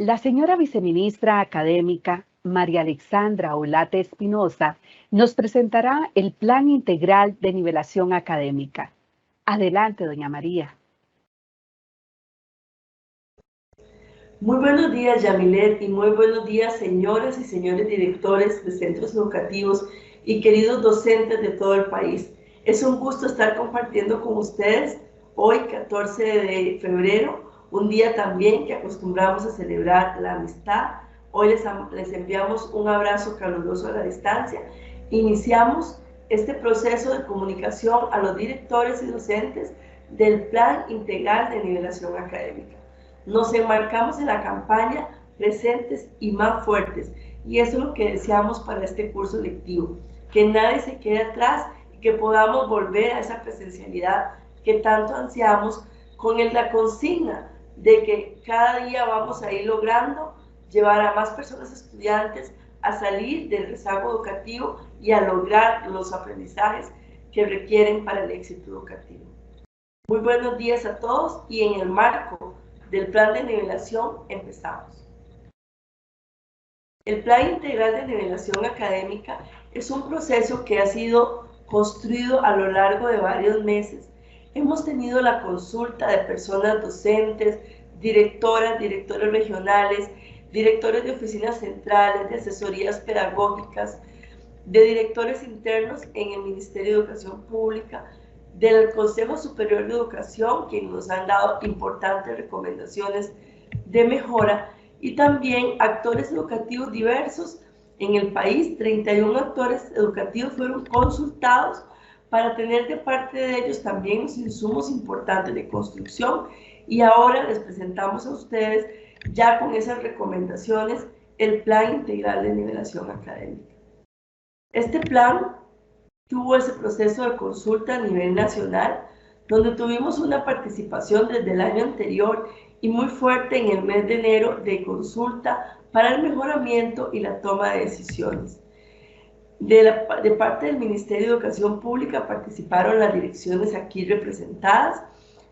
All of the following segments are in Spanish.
La señora viceministra académica María Alexandra Olate Espinosa nos presentará el Plan Integral de Nivelación Académica. Adelante, doña María. Muy buenos días, Yamilet, y muy buenos días, señoras y señores directores de centros educativos y queridos docentes de todo el país. Es un gusto estar compartiendo con ustedes hoy, 14 de febrero, un día también que acostumbramos a celebrar la amistad. Hoy les enviamos un abrazo caluroso a la distancia. Iniciamos este proceso de comunicación a los directores y docentes del Plan Integral de Nivelación Académica. Nos enmarcamos en la campaña presentes y más fuertes, y eso es lo que deseamos para este curso lectivo, que nadie se quede atrás y que podamos volver a esa presencialidad que tanto ansiamos, con la consigna de que cada día vamos a ir logrando llevar a más personas estudiantes a salir del rezago educativo y a lograr los aprendizajes que requieren para el éxito educativo. Muy buenos días a todos, y en el marco del plan de nivelación empezamos. El Plan Integral de Nivelación Académica es un proceso que ha sido construido a lo largo de varios meses. Hemos tenido la consulta de personas docentes, directoras, directores regionales, directores de oficinas centrales, de asesorías pedagógicas, de directores internos en el Ministerio de Educación Pública, del Consejo Superior de Educación, que nos han dado importantes recomendaciones de mejora, y también actores educativos diversos en el país. 31 actores educativos fueron consultados para tener de parte de ellos también los insumos importantes de construcción, y ahora les presentamos a ustedes, ya con esas recomendaciones, el Plan Integral de Nivelación Académica. Este plan tuvo ese proceso de consulta a nivel nacional, donde tuvimos una participación desde el año anterior y muy fuerte en el mes de enero de consulta para el mejoramiento y la toma de decisiones. De parte del Ministerio de Educación Pública participaron las direcciones aquí representadas,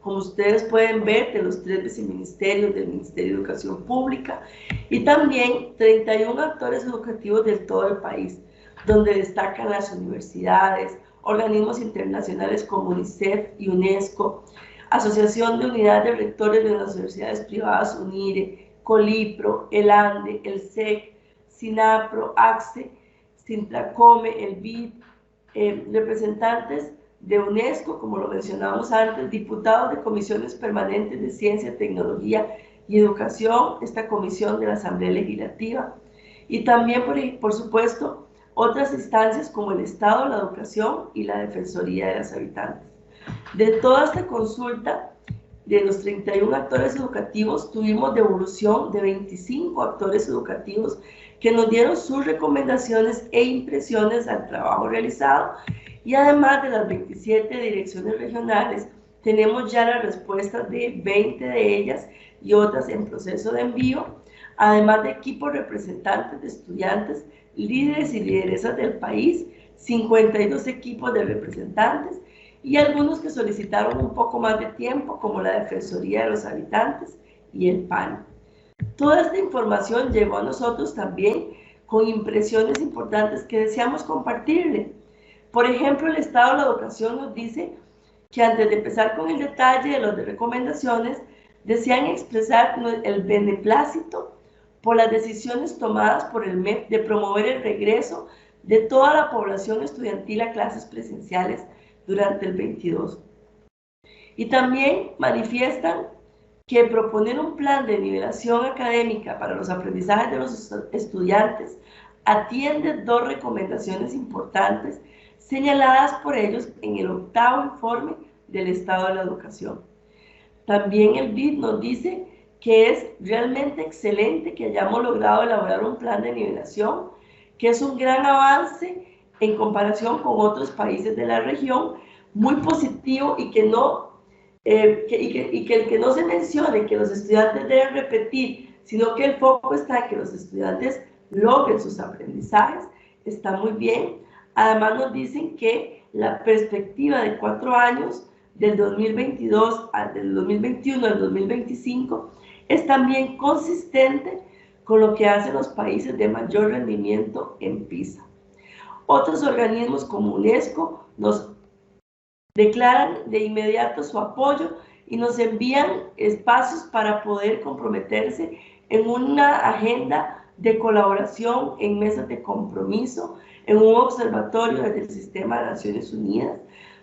como ustedes pueden ver, de los 3 viceministerios del Ministerio de Educación Pública, y también 31 actores educativos de todo el país, donde destacan las universidades, organismos internacionales como UNICEF y UNESCO, Asociación de Unidades de Rectores de las Universidades Privadas UNIRE, Colipro, el ANDE, el SEC, SINAPRO, ACCE, Sintracome, el BID, representantes de UNESCO, como lo mencionamos antes, diputados de comisiones permanentes de Ciencia, Tecnología y Educación, esta comisión de la Asamblea Legislativa, y también, por supuesto, otras instancias como el Estado, la Educación y la Defensoría de los Habitantes. De toda esta consulta, de los 31 actores educativos, tuvimos devolución de 25 actores educativos que nos dieron sus recomendaciones e impresiones al trabajo realizado, y además de las 27 direcciones regionales, tenemos ya las respuestas de 20 de ellas y otras en proceso de envío, además de equipos representantes de estudiantes, líderes y lideresas del país, 52 equipos de representantes, y algunos que solicitaron un poco más de tiempo, como la Defensoría de los Habitantes y el PAN. Toda esta información llegó a nosotros también con impresiones importantes que deseamos compartirle. Por ejemplo, el Estado de la Educación nos dice que antes de empezar con el detalle de las recomendaciones, desean expresar el beneplácito por las decisiones tomadas por el MEP de promover el regreso de toda la población estudiantil a clases presenciales durante el 22. Y también manifiestan que proponer un plan de nivelación académica para los aprendizajes de los estudiantes atiende 2 recomendaciones importantes señaladas por ellos en el 8º informe del Estado de la Educación. También el BID nos dice que es realmente excelente que hayamos logrado elaborar un plan de nivelación, que es un gran avance en comparación con otros países de la región, muy positivo, y que el que no se mencione que los estudiantes deben repetir, sino que el foco está en que los estudiantes logren sus aprendizajes, está muy bien. Además nos dicen que la perspectiva de 4 años, del 2022 al 2021 al 2025, es también consistente con lo que hacen los países de mayor rendimiento en PISA. Otros organismos como UNESCO nos declaran de inmediato su apoyo y nos envían espacios para poder comprometerse en una agenda de colaboración, en mesas de compromiso, en un observatorio desde el Sistema de Naciones Unidas.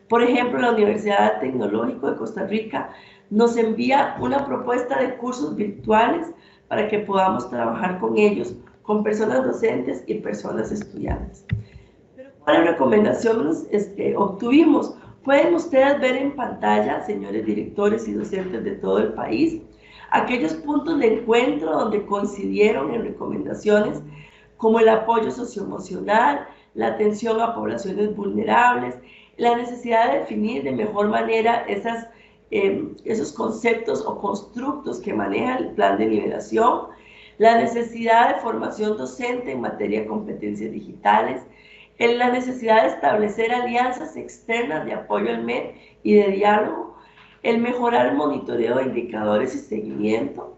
Por ejemplo, la Universidad Tecnológica de Costa Rica nos envía una propuesta de cursos virtuales para que podamos trabajar con ellos, con personas docentes y personas estudiantes. Pero ¿cuáles recomendaciones obtuvimos? Pueden ustedes ver en pantalla, señores directores y docentes de todo el país, aquellos puntos de encuentro donde coincidieron en recomendaciones como el apoyo socioemocional, la atención a poblaciones vulnerables, la necesidad de definir de mejor manera esos conceptos o constructos que maneja el plan de nivelación, la necesidad de formación docente en materia de competencias digitales, la necesidad de establecer alianzas externas de apoyo al MED y de diálogo, el mejorar el monitoreo de indicadores y seguimiento,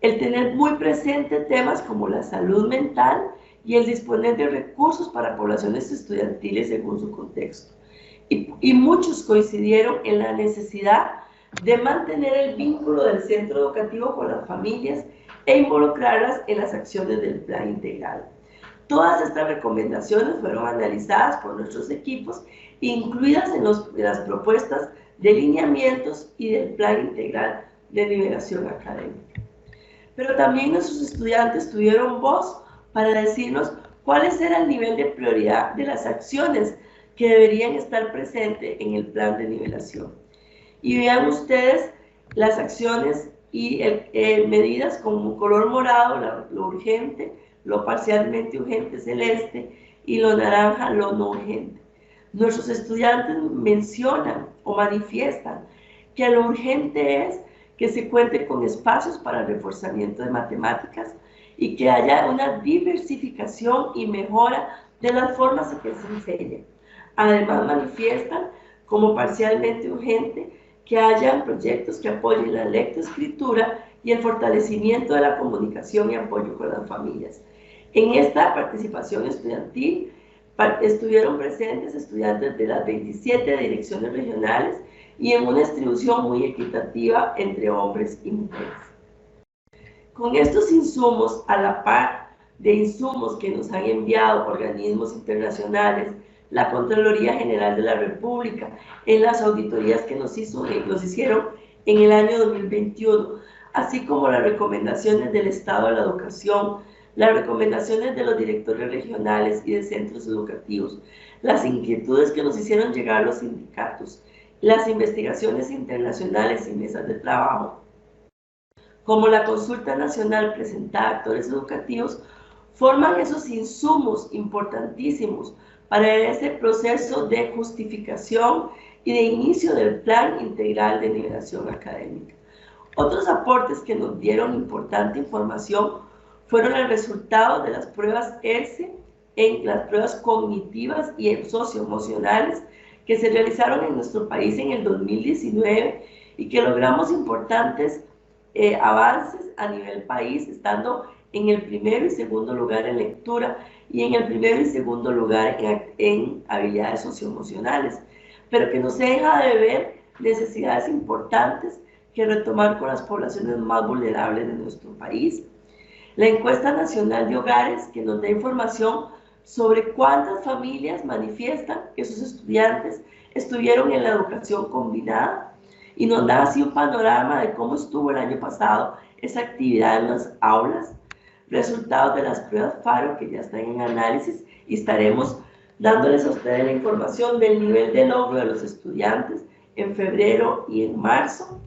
el tener muy presente temas como la salud mental y el disponer de recursos para poblaciones estudiantiles según su contexto. Y muchos coincidieron en la necesidad de mantener el vínculo del centro educativo con las familias e involucrarlas en las acciones del plan integral. Todas estas recomendaciones fueron analizadas por nuestros equipos, incluidas en las propuestas de lineamientos y del plan integral de nivelación académica. Pero también nuestros estudiantes tuvieron voz para decirnos cuál era el nivel de prioridad de las acciones que deberían estar presentes en el plan de nivelación. Y vean ustedes las acciones y medidas como color morado, lo urgente, lo parcialmente urgente celeste y lo naranja, lo no urgente. Nuestros estudiantes mencionan o manifiestan que lo urgente es que se cuente con espacios para el reforzamiento de matemáticas y que haya una diversificación y mejora de las formas en que se enseña. Además manifiestan como parcialmente urgente que hayan proyectos que apoyen la lectoescritura y el fortalecimiento de la comunicación y apoyo con las familias. En esta participación estudiantil estuvieron presentes estudiantes de las 27 direcciones regionales y en una distribución muy equitativa entre hombres y mujeres. Con estos insumos, a la par de insumos que nos han enviado organismos internacionales, la Contraloría General de la República, en las auditorías que nos hicieron en el año 2021, así como las recomendaciones del Estado de la Educación, las recomendaciones de los directores regionales y de centros educativos, las inquietudes que nos hicieron llegar los sindicatos, las investigaciones internacionales y mesas de trabajo, como la consulta nacional presentada a actores educativos, forman esos insumos importantísimos para ese proceso de justificación y de inicio del plan integral de nivelación académica. Otros aportes que nos dieron importante información fueron el resultado de las pruebas ERCE, en las pruebas cognitivas y socioemocionales que se realizaron en nuestro país en el 2019 y que logramos importantes avances a nivel país, estando en el primero y segundo lugar en lectura y en el primero y segundo lugar en habilidades socioemocionales, pero que nos deja de ver necesidades importantes que retomar con las poblaciones más vulnerables de nuestro país. La encuesta nacional de hogares, que nos da información sobre cuántas familias manifiestan que sus estudiantes estuvieron en la educación combinada y nos da así un panorama de cómo estuvo el año pasado esa actividad en las aulas, resultados de las pruebas FARO que ya están en análisis y estaremos dándoles a ustedes la información del nivel de logro de los estudiantes en febrero y en marzo,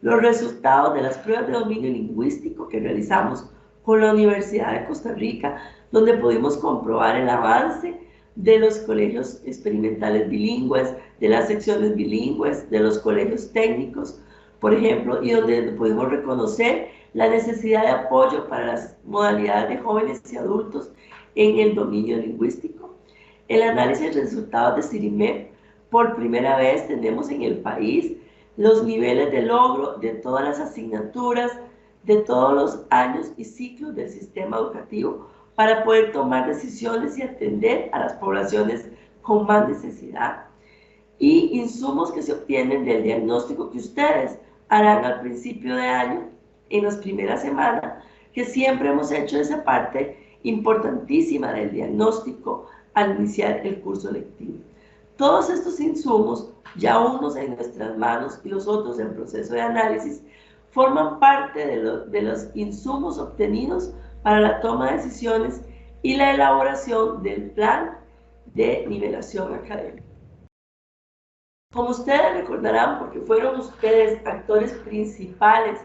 los resultados de las pruebas de dominio lingüístico que realizamos con la Universidad de Costa Rica, donde pudimos comprobar el avance de los colegios experimentales bilingües, de las secciones bilingües, de los colegios técnicos, por ejemplo, y donde pudimos reconocer la necesidad de apoyo para las modalidades de jóvenes y adultos en el dominio lingüístico. El análisis de resultados de CIRIMEP, por primera vez tenemos en el país los niveles de logro de todas las asignaturas de todos los años y ciclos del sistema educativo para poder tomar decisiones y atender a las poblaciones con más necesidad, y insumos que se obtienen del diagnóstico que ustedes harán al principio de año, en las primeras semanas, que siempre hemos hecho esa parte importantísima del diagnóstico al iniciar el curso lectivo. Todos estos insumos, ya unos en nuestras manos y los otros en proceso de análisis, forman parte de los insumos obtenidos para la toma de decisiones y la elaboración del plan de nivelación académica. Como ustedes recordarán, porque fueron ustedes actores principales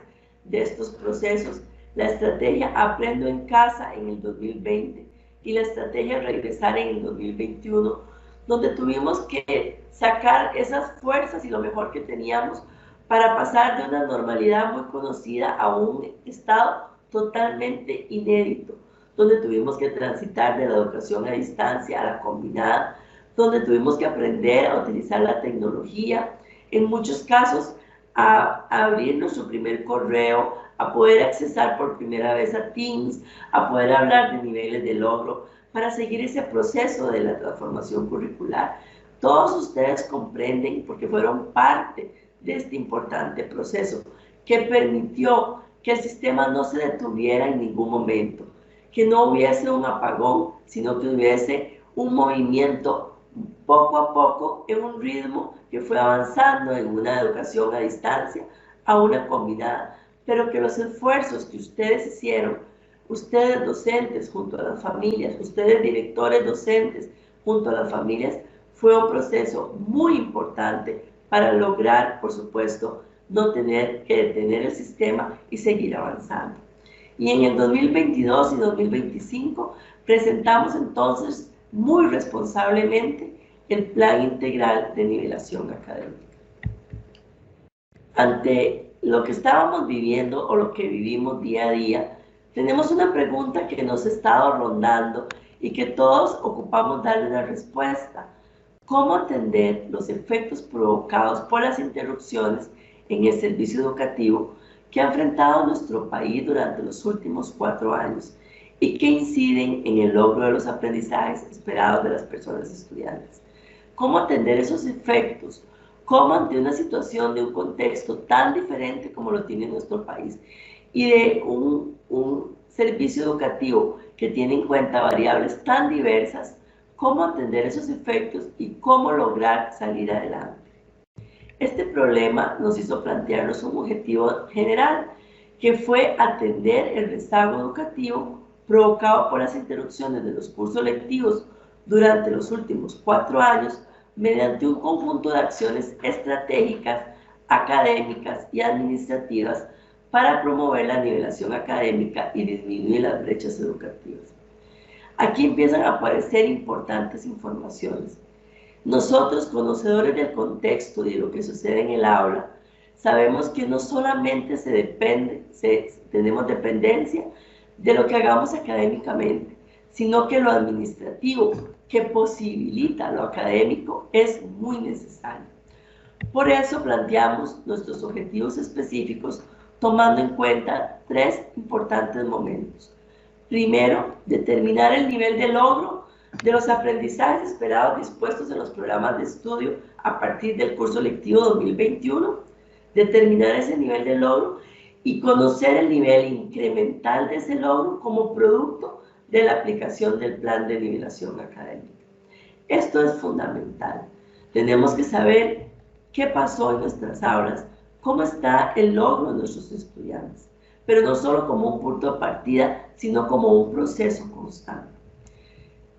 de estos procesos, la estrategia Aprendo en Casa en el 2020 y la estrategia Regresar en el 2021, donde tuvimos que sacar esas fuerzas y lo mejor que teníamos para pasar de una normalidad muy conocida a un estado totalmente inédito, donde tuvimos que transitar de la educación a distancia a la combinada, donde tuvimos que aprender a utilizar la tecnología, en muchos casos a abrir nuestro primer correo, a poder accesar por primera vez a Teams, a poder hablar de niveles de logro, para seguir ese proceso de la transformación curricular. Todos ustedes comprenden, porque fueron parte de este importante proceso, que permitió que el sistema no se detuviera en ningún momento, que no hubiese un apagón, sino que hubiese un movimiento poco a poco en un ritmo que fue avanzando en una educación a distancia a una combinada, pero que los esfuerzos que ustedes hicieron, ustedes docentes junto a las familias, ustedes directores docentes junto a las familias, fue un proceso muy importante para lograr, por supuesto, no tener que detener el sistema y seguir avanzando. Y en el 2022 y 2025 presentamos entonces muy responsablemente el Plan Integral de Nivelación Académica. Ante lo que estábamos viviendo o lo que vivimos día a día, tenemos una pregunta que nos ha estado rondando y que todos ocupamos darle una respuesta. ¿Cómo atender los efectos provocados por las interrupciones en el servicio educativo que ha enfrentado nuestro país durante los últimos 4 años y que inciden en el logro de los aprendizajes esperados de las personas estudiantes? ¿Cómo atender esos efectos? ¿Cómo ante una situación de un contexto tan diferente como lo tiene nuestro país y de un servicio educativo que tiene en cuenta variables tan diversas, cómo atender esos efectos y cómo lograr salir adelante? Este problema nos hizo plantearnos un objetivo general, que fue atender el rezago educativo provocado por las interrupciones de los cursos lectivos durante los últimos 4 años mediante un conjunto de acciones estratégicas, académicas y administrativas para promover la nivelación académica y disminuir las brechas educativas. Aquí empiezan a aparecer importantes informaciones. Nosotros, conocedores del contexto y de lo que sucede en el aula, sabemos que no solamente tenemos dependencia de lo que hagamos académicamente, sino que lo administrativo, que posibilita lo académico, es muy necesario. Por eso planteamos nuestros objetivos específicos tomando en cuenta 3 importantes momentos. Primero, determinar el nivel de logro de los aprendizajes esperados dispuestos en los programas de estudio a partir del curso lectivo 2021, determinar ese nivel de logro y conocer el nivel incremental de ese logro como producto de la aplicación del plan de nivelación académica. Esto es fundamental. Tenemos que saber qué pasó en nuestras aulas, cómo está el logro de nuestros estudiantes, pero no solo como un punto de partida, sino como un proceso constante.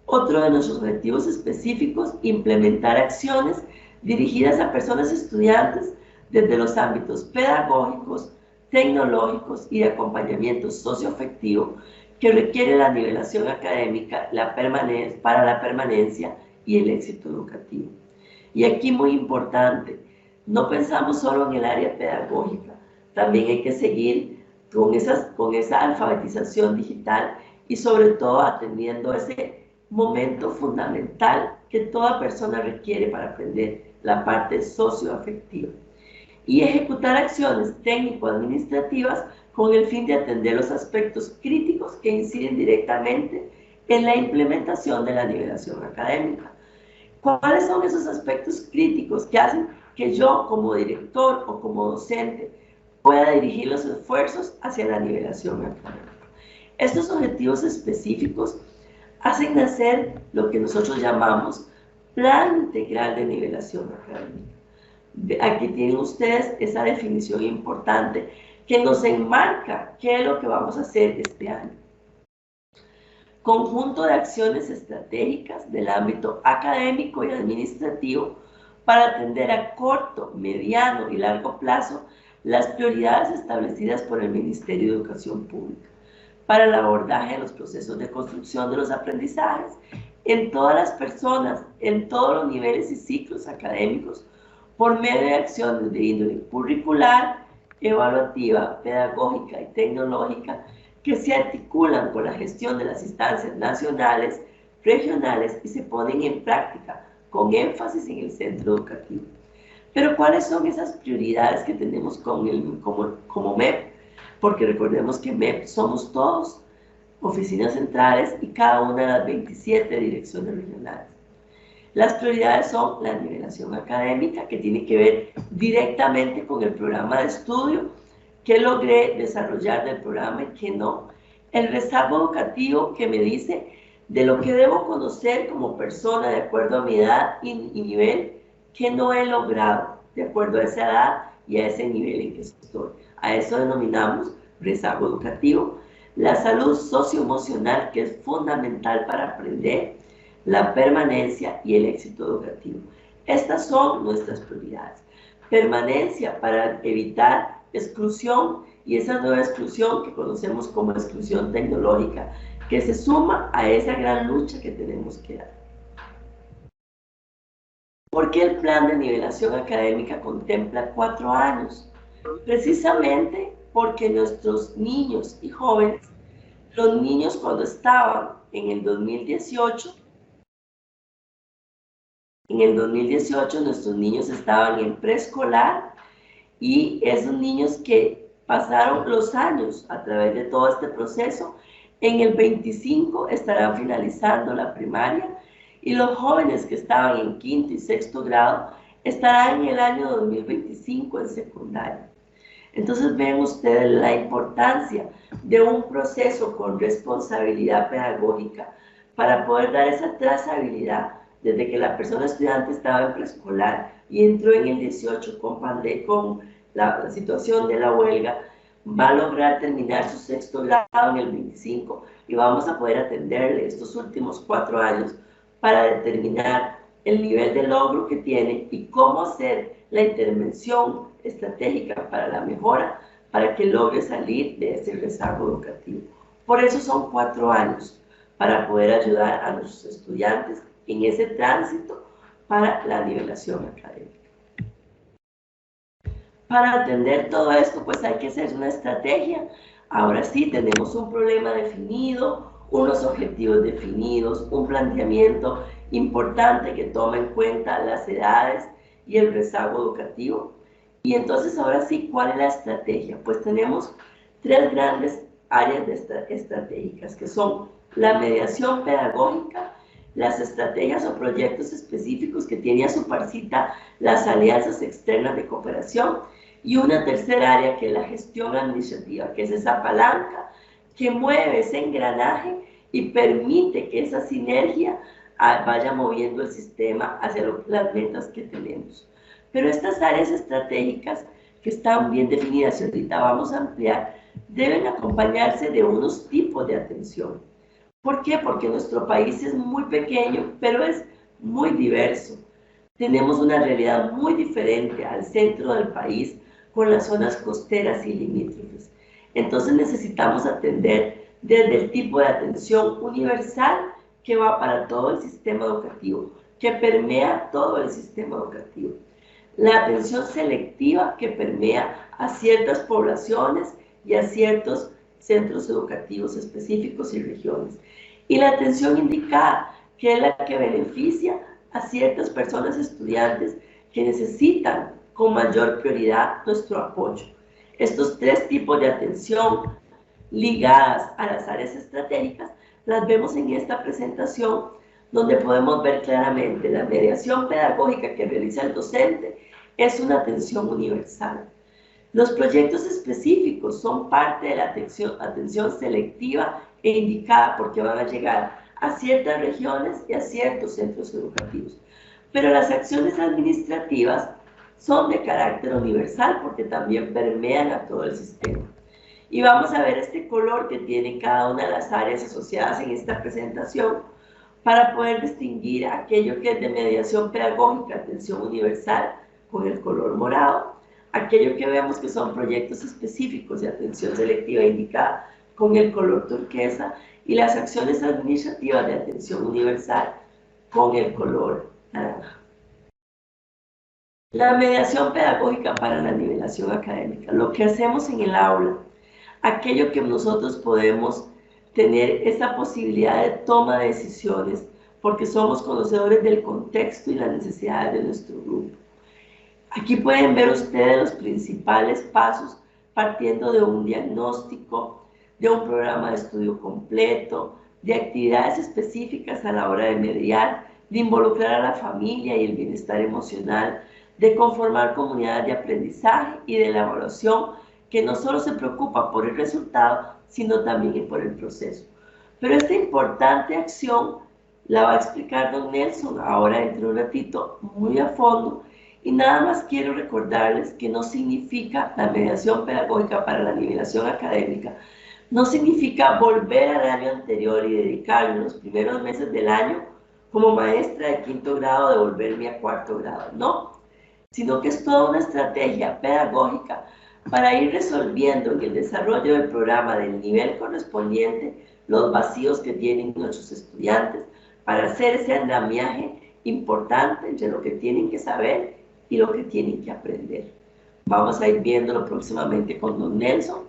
Otro de nuestros objetivos específicos, implementar acciones dirigidas a personas estudiantes desde los ámbitos pedagógicos, tecnológicos y de acompañamiento socioafectivo que requiere la nivelación académica para la permanencia y el éxito educativo. Y aquí muy importante, no pensamos solo en el área pedagógica, también hay que seguir con esa alfabetización digital y sobre todo atendiendo ese momento fundamental que toda persona requiere para aprender, la parte socioafectiva. Y ejecutar acciones técnico-administrativas con el fin de atender los aspectos críticos que inciden directamente en la implementación de la nivelación académica. ¿Cuáles son esos aspectos críticos que hacen que yo, como director o como docente, pueda dirigir los esfuerzos hacia la nivelación académica? Estos objetivos específicos hacen nacer lo que nosotros llamamos Plan Integral de Nivelación Académica. Aquí tienen ustedes esa definición importante que nos enmarca qué es lo que vamos a hacer este año. Conjunto de acciones estratégicas del ámbito académico y administrativo para atender a corto, mediano y largo plazo las prioridades establecidas por el Ministerio de Educación Pública para el abordaje de los procesos de construcción de los aprendizajes en todas las personas, en todos los niveles y ciclos académicos, por medio de acciones de índole curricular, evaluativa, pedagógica y tecnológica que se articulan con la gestión de las instancias nacionales, regionales y se ponen en práctica con énfasis en el centro educativo. Pero ¿cuáles son esas prioridades que tenemos como MEP? Porque recordemos que MEP somos todos, oficinas centrales y cada una de las 27 direcciones regionales. Las prioridades son la nivelación académica, que tiene que ver directamente con el programa de estudio, que logré desarrollar del programa y que no. El rezago educativo, que me dice de lo que debo conocer como persona de acuerdo a mi edad y nivel, que no he logrado de acuerdo a esa edad y a ese nivel en que estoy. A eso denominamos rezago educativo. La salud socioemocional, que es fundamental para aprender, la permanencia y el éxito educativo. Estas son nuestras prioridades. Permanencia para evitar exclusión y esa nueva exclusión que conocemos como exclusión tecnológica, que se suma a esa gran lucha que tenemos que dar. ¿Por qué el plan de nivelación académica contempla 4 años? Precisamente porque nuestros niños y jóvenes, los niños cuando estaban en el 2018 nuestros niños estaban en preescolar y esos niños que pasaron los años a través de todo este proceso, en el 25 estarán finalizando la primaria y los jóvenes que estaban en quinto y sexto grado estarán en el año 2025 en secundaria. Entonces ven ustedes la importancia de un proceso con responsabilidad pedagógica para poder dar esa trazabilidad desde que la persona estudiante estaba en preescolar y entró en el 18 con la situación de la huelga, va a lograr terminar su sexto grado en el 25 y vamos a poder atenderle estos últimos 4 años para determinar el nivel de logro que tiene y cómo hacer la intervención estratégica para la mejora para que logre salir de ese rezago educativo. Por eso son 4 años para poder ayudar a los estudiantes en ese tránsito para la nivelación académica. Para atender todo esto, pues hay que hacer una estrategia. Ahora sí, tenemos un problema definido, unos objetivos definidos, un planteamiento importante que toma en cuenta las edades y el rezago educativo. Y entonces, ahora sí, ¿cuál es la estrategia? Pues tenemos 3 grandes áreas estratégicas, que son la mediación pedagógica, las estrategias o proyectos específicos que tiene a su parcita las alianzas externas de cooperación, y una tercera área que es la gestión administrativa, que es esa palanca que mueve ese engranaje y permite que esa sinergia vaya moviendo el sistema hacia las metas que tenemos. Pero estas áreas estratégicas que están bien definidas y ahorita vamos a ampliar, deben acompañarse de unos tipos de atención. ¿Por qué? Porque nuestro país es muy pequeño, pero es muy diverso. Tenemos una realidad muy diferente al centro del país, con las zonas costeras y limítrofes. Entonces necesitamos atender desde el tipo de atención universal que va para todo el sistema educativo, que permea todo el sistema educativo. La atención selectiva que permea a ciertas poblaciones y a ciertos centros educativos específicos y regiones. Y la atención indicada, que es la que beneficia a ciertas personas estudiantes que necesitan con mayor prioridad nuestro apoyo. Estos tres tipos de atención ligadas a las áreas estratégicas las vemos en esta presentación, donde podemos ver claramente la mediación pedagógica que realiza el docente es una atención universal. Los proyectos específicos son parte de la atención selectiva e indicada porque van a llegar a ciertas regiones y a ciertos centros educativos. Pero las acciones administrativas son de carácter universal porque también permean a todo el sistema. Y vamos a ver este color que tiene cada una de las áreas asociadas en esta presentación para poder distinguir aquello que es de mediación pedagógica, atención universal, con el color morado, aquello que vemos que son proyectos específicos de atención selectiva indicada con el color turquesa y las acciones administrativas de atención universal con el color naranja. La mediación pedagógica para la nivelación académica, lo que hacemos en el aula, aquello que nosotros podemos tener esa posibilidad de toma de decisiones porque somos conocedores del contexto y las necesidades de nuestro grupo. Aquí pueden ver ustedes los principales pasos partiendo de un diagnóstico, de un programa de estudio completo, de actividades específicas a la hora de mediar, de involucrar a la familia y el bienestar emocional, de conformar comunidades de aprendizaje y de la evaluación que no solo se preocupa por el resultado, sino también por el proceso. Pero esta importante acción la va a explicar don Nelson ahora dentro de un ratito muy a fondo. Y nada más quiero recordarles que no significa la mediación pedagógica para la nivelación académica, no significa volver al año anterior y dedicarme los primeros meses del año como maestra de quinto grado, devolverme a cuarto grado, no, sino que es toda una estrategia pedagógica para ir resolviendo en el desarrollo del programa del nivel correspondiente los vacíos que tienen nuestros estudiantes para hacer ese andamiaje importante entre lo que tienen que saber y lo que tienen que aprender. Vamos a ir viéndolo próximamente con don Nelson.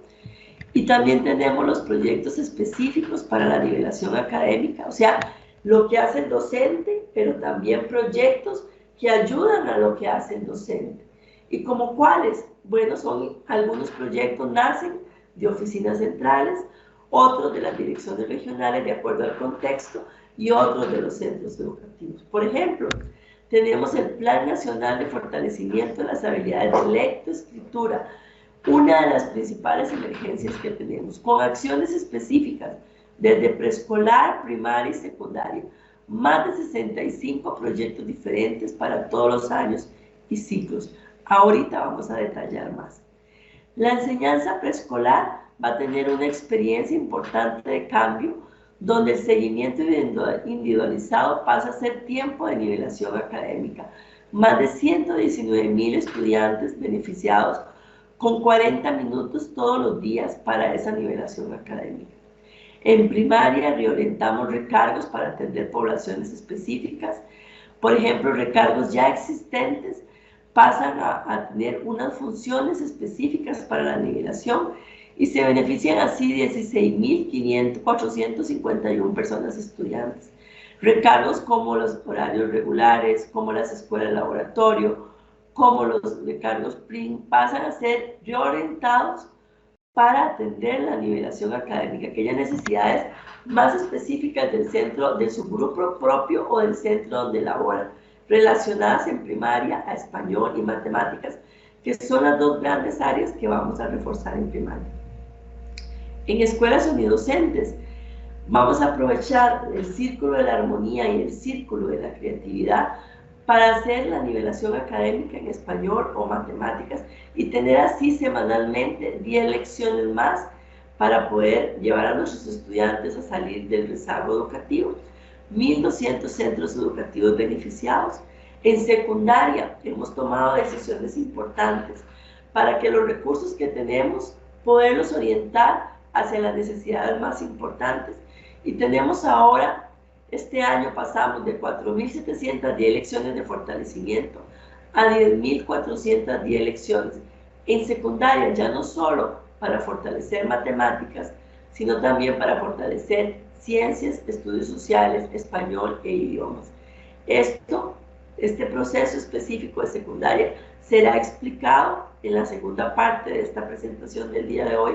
Y también tenemos los proyectos específicos para la nivelación académica, o sea, lo que hace el docente, pero también proyectos que ayudan a lo que hace el docente. ¿Y como cuáles? Bueno, son algunos proyectos nacen de oficinas centrales, otros de las direcciones regionales de acuerdo al contexto y otros de los centros educativos. Por ejemplo, tenemos el Plan Nacional de Fortalecimiento de las Habilidades de Lectoescritura, una de las principales emergencias que tenemos, con acciones específicas desde preescolar, primaria y secundaria, más de 65 proyectos diferentes para todos los años y ciclos. Ahorita vamos a detallar más. La enseñanza preescolar va a tener una experiencia importante de cambio, donde el seguimiento individualizado pasa a ser tiempo de nivelación académica. Más de 119,000 estudiantes beneficiados con 40 minutos todos los días para esa nivelación académica. En primaria reorientamos recargos para atender poblaciones específicas. Por ejemplo, recargos ya existentes pasan a tener unas funciones específicas para la nivelación y se benefician así 16,451 personas estudiantes. Recargos como los horarios regulares, como las escuelas laboratorio, como los recargos PRIN, pasan a ser reorientados para atender la nivelación académica, aquellas necesidades más específicas del centro, de su grupo propio o del centro donde laboran, relacionadas en primaria a español y matemáticas, que son las dos grandes áreas que vamos a reforzar en primaria. En escuelas unidocentes vamos a aprovechar el círculo de la armonía y el círculo de la creatividad para hacer la nivelación académica en español o matemáticas y tener así semanalmente 10 lecciones más para poder llevar a nuestros estudiantes a salir del rezago educativo. 1,200 centros educativos beneficiados. En secundaria hemos tomado decisiones importantes para que los recursos que tenemos poderlos orientar hacia las necesidades más importantes. Y tenemos ahora, este año pasamos de 4,710 lecciones de fortalecimiento a 10,410 lecciones. En secundaria, ya no solo para fortalecer matemáticas, sino también para fortalecer ciencias, estudios sociales, español e idiomas. Esto Este proceso específico de secundaria será explicado en la segunda parte de esta presentación del día de hoy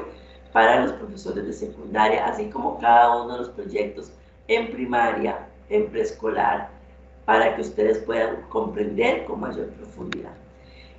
para los profesores de secundaria, así como cada uno de los proyectos en primaria, en preescolar, para que ustedes puedan comprender con mayor profundidad.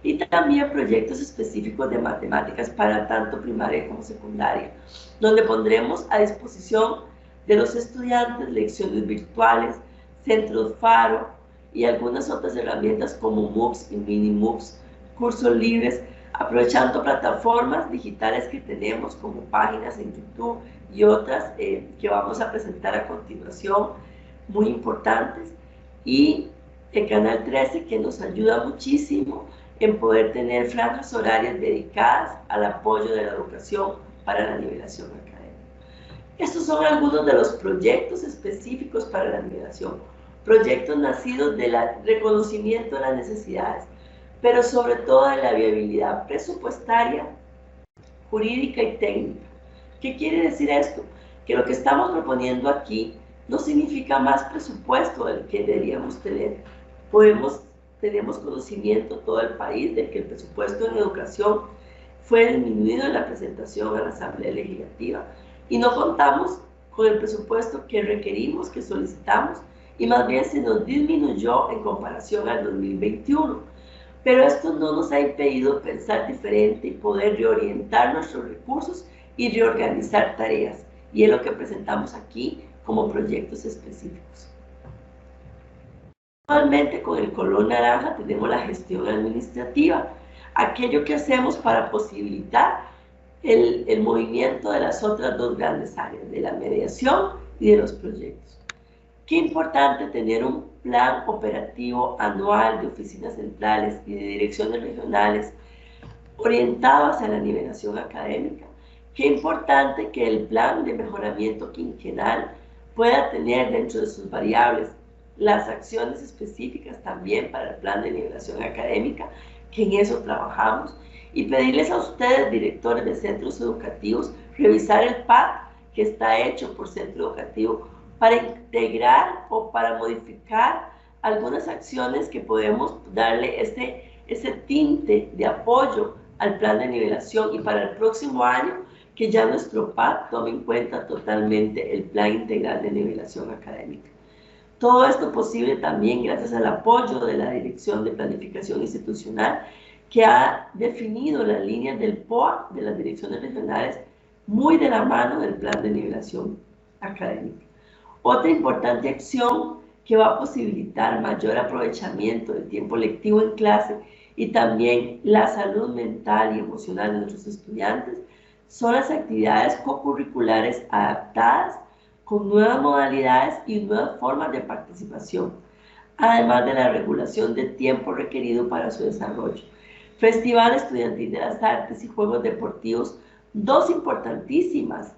Y también proyectos específicos de matemáticas para tanto primaria como secundaria, donde pondremos a disposición de los estudiantes lecciones virtuales, centros Faro y algunas otras herramientas como MOOCs y mini MOOCs, cursos libres, aprovechando plataformas digitales que tenemos como páginas en YouTube y otras que vamos a presentar a continuación, muy importantes, y el Canal 13, que nos ayuda muchísimo en poder tener franjas horarias dedicadas al apoyo de la educación para la nivelación académica. Estos son algunos de los proyectos específicos para la nivelación, proyectos nacidos del reconocimiento de las necesidades, pero sobre todo de la viabilidad presupuestaria, jurídica y técnica. ¿Qué quiere decir esto? Que lo que estamos proponiendo aquí no significa más presupuesto del que deberíamos tener. Tenemos conocimiento todo el país de que el presupuesto en educación fue disminuido en la presentación a la Asamblea Legislativa y no contamos con el presupuesto que requerimos, que solicitamos, y más bien se nos disminuyó en comparación al 2021. Pero esto no nos ha impedido pensar diferente y poder reorientar nuestros recursos y reorganizar tareas, y es lo que presentamos aquí como proyectos específicos. Actualmente con el color naranja tenemos la gestión administrativa, aquello que hacemos para posibilitar el movimiento de las otras dos grandes áreas, de la mediación y de los proyectos. Qué importante tener un plan operativo anual de oficinas centrales y de direcciones regionales orientado hacia la nivelación académica. Qué importante que el plan de mejoramiento quinquenal pueda tener dentro de sus variables las acciones específicas también para el plan de nivelación académica, que en eso trabajamos, y pedirles a ustedes, directores de centros educativos, revisar el PAD que está hecho por centro educativo para integrar o para modificar algunas acciones que podemos darle ese tinte de apoyo al plan de nivelación, y para el próximo año que ya nuestro PAD tome en cuenta totalmente el plan integral de nivelación académica. Todo esto posible también gracias al apoyo de la Dirección de Planificación Institucional, que ha definido las líneas del POA, de las direcciones regionales, muy de la mano del plan de nivelación académica. Otra importante acción que va a posibilitar mayor aprovechamiento del tiempo lectivo en clase y también la salud mental y emocional de nuestros estudiantes son las actividades co-curriculares adaptadas con nuevas modalidades y nuevas formas de participación, además de la regulación de tiempo requerido para su desarrollo. Festival Estudiantil de las Artes y Juegos Deportivos, dos importantísimas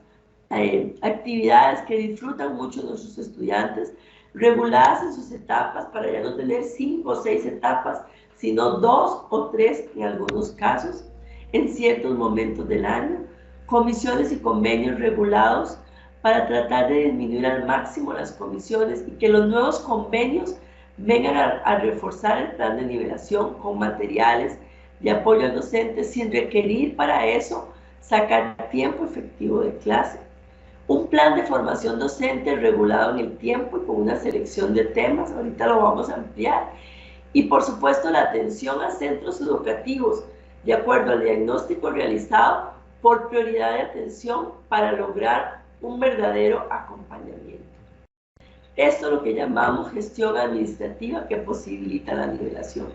actividades que disfrutan mucho nuestros estudiantes, reguladas en sus etapas para ya no tener 5 o 6 etapas, sino 2 o 3 en algunos casos, en ciertos momentos del año, comisiones y convenios regulados para tratar de disminuir al máximo las comisiones y que los nuevos convenios vengan a reforzar el plan de nivelación con materiales de apoyo al docente sin requerir para eso sacar tiempo efectivo de clase. Un plan de formación docente regulado en el tiempo y con una selección de temas, ahorita lo vamos a ampliar. Y por supuesto la atención a centros educativos de acuerdo al diagnóstico realizado por prioridad de atención para lograr un verdadero acompañamiento. Esto es lo que llamamos gestión administrativa que posibilita la nivelación.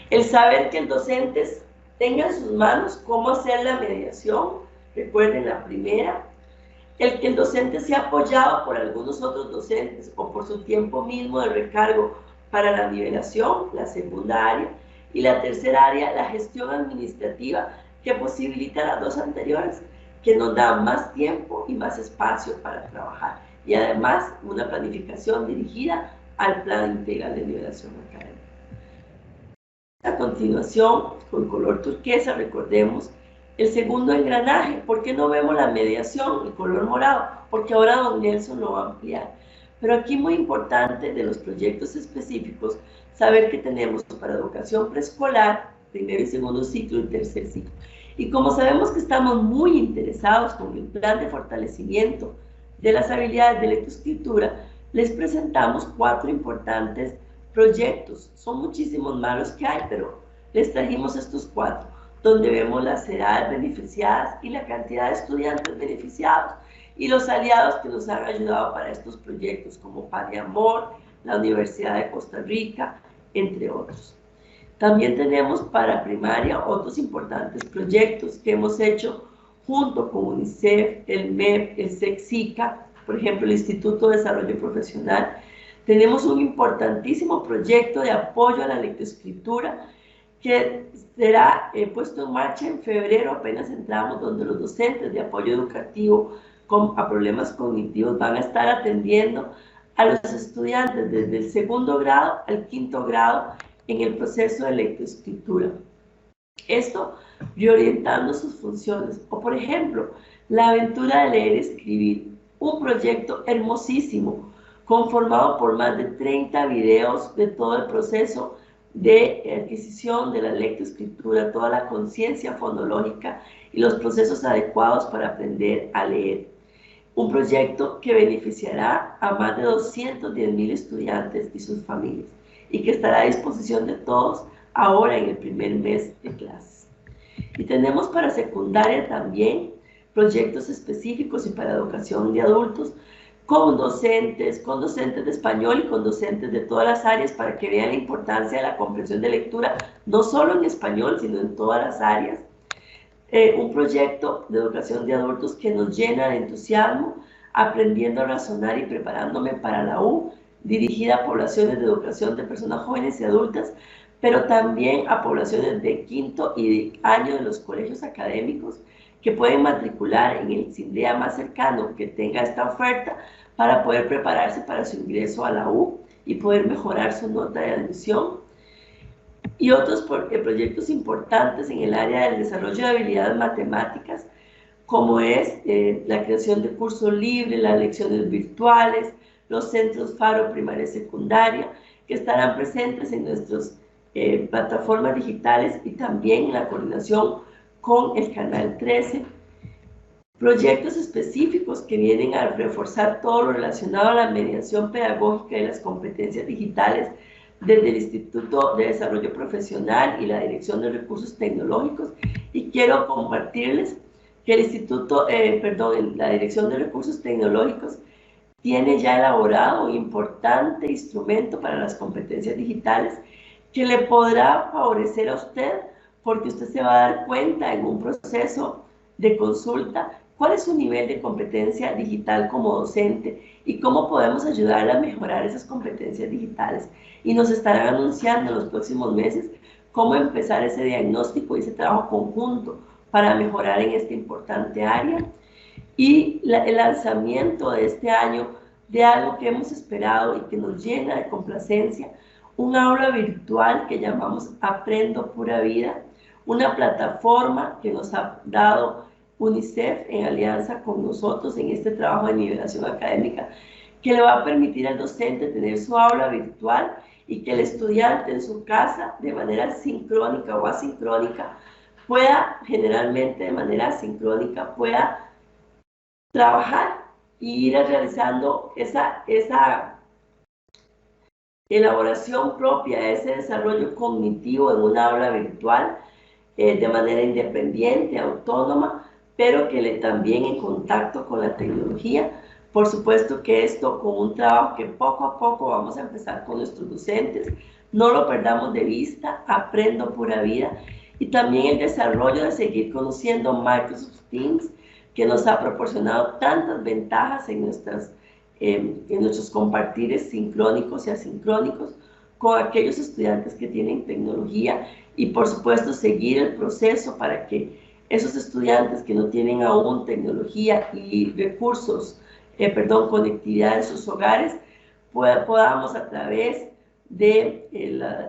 El saber que el docente tenga en sus manos cómo hacer la mediación, recuerden la primera, el que el docente sea apoyado por algunos otros docentes o por su tiempo mismo de recargo para la nivelación, la segunda área, y la tercera área, la gestión administrativa, que posibilita las dos anteriores, que nos da más tiempo y más espacio para trabajar, y además una planificación dirigida al plan integral de nivelación académica. A continuación, con color turquesa, recordemos el segundo engranaje. ¿Por qué no vemos la mediación, el color morado? Porque ahora don Nelson lo va a ampliar. Pero aquí muy importante de los proyectos específicos, saber que tenemos para educación preescolar, primer y segundo ciclo y tercer ciclo. Y como sabemos que estamos muy interesados con el plan de fortalecimiento de las habilidades de lectoescritura, les presentamos 4 importantes proyectos. Son muchísimos más los que hay, pero les trajimos estos 4, donde vemos las edades beneficiadas y la cantidad de estudiantes beneficiados y los aliados que nos han ayudado para estos proyectos, como Paz de Amor, la Universidad de Costa Rica, entre otros. También tenemos para primaria otros importantes proyectos que hemos hecho junto con UNICEF, el MEP, el SECSICA, por ejemplo, el Instituto de Desarrollo Profesional. Tenemos un importantísimo proyecto de apoyo a la lectoescritura que será puesto en marcha en febrero, apenas entramos, donde los docentes de apoyo educativo a problemas cognitivos van a estar atendiendo a los estudiantes desde el segundo grado al quinto grado en el proceso de lectoescritura. Esto reorientando sus funciones. O por ejemplo, la aventura de leer y escribir, un proyecto hermosísimo, conformado por más de 30 videos de todo el proceso de adquisición de la lectoescritura, toda la conciencia fonológica y los procesos adecuados para aprender a leer. Un proyecto que beneficiará a más de 210,000 estudiantes y sus familias y que estará a disposición de todos ahora en el primer mes de clases. Y tenemos para secundaria también proyectos específicos y para educación de adultos con docentes de español y con docentes de todas las áreas para que vean la importancia de la comprensión de lectura, no solo en español, sino en todas las áreas. Un proyecto de educación de adultos que nos llena de entusiasmo, aprendiendo a razonar y preparándome para la U, dirigida a poblaciones de educación de personas jóvenes y adultas, pero también a poblaciones de quinto y de año de los colegios académicos que pueden matricular en el CINDEA más cercano que tenga esta oferta para poder prepararse para su ingreso a la U y poder mejorar su nota de admisión. Y otros proyectos importantes en el área del desarrollo de habilidades matemáticas, como es la creación de cursos libres, las lecciones virtuales, los centros Faro primaria y secundaria, que estarán presentes en nuestras plataformas digitales y también en la coordinación con el Canal 13. Proyectos específicos que vienen a reforzar todo lo relacionado a la mediación pedagógica y las competencias digitales desde el Instituto de Desarrollo Profesional y la Dirección de Recursos Tecnológicos. Y quiero compartirles que el la Dirección de Recursos Tecnológicos tiene ya elaborado un importante instrumento para las competencias digitales que le podrá favorecer a usted, porque usted se va a dar cuenta en un proceso de consulta cuál es su nivel de competencia digital como docente y cómo podemos ayudarle a mejorar esas competencias digitales. Y nos estarán anunciando en los próximos meses cómo empezar ese diagnóstico y ese trabajo conjunto para mejorar en esta importante área. Y el lanzamiento de este año de algo que hemos esperado y que nos llena de complacencia, un aula virtual que llamamos Aprendo Pura Vida, una plataforma que nos ha dado UNICEF en alianza con nosotros en este trabajo de nivelación académica, que le va a permitir al docente tener su aula virtual y que el estudiante en su casa, de manera sincrónica o asincrónica, pueda, generalmente de manera asincrónica, pueda trabajar y ir realizando esa elaboración propia, ese desarrollo cognitivo en una aula virtual de manera independiente, autónoma, pero que también en contacto con la tecnología. Por supuesto que esto con un trabajo que poco a poco vamos a empezar con nuestros docentes, no lo perdamos de vista, Aprendo Pura Vida, y también el desarrollo de seguir conociendo Microsoft Teams, que nos ha proporcionado tantas ventajas en nuestros compartires sincrónicos y asincrónicos con aquellos estudiantes que tienen tecnología, y por supuesto seguir el proceso para que esos estudiantes que no tienen aún tecnología y recursos, conectividad en sus hogares, podamos a través de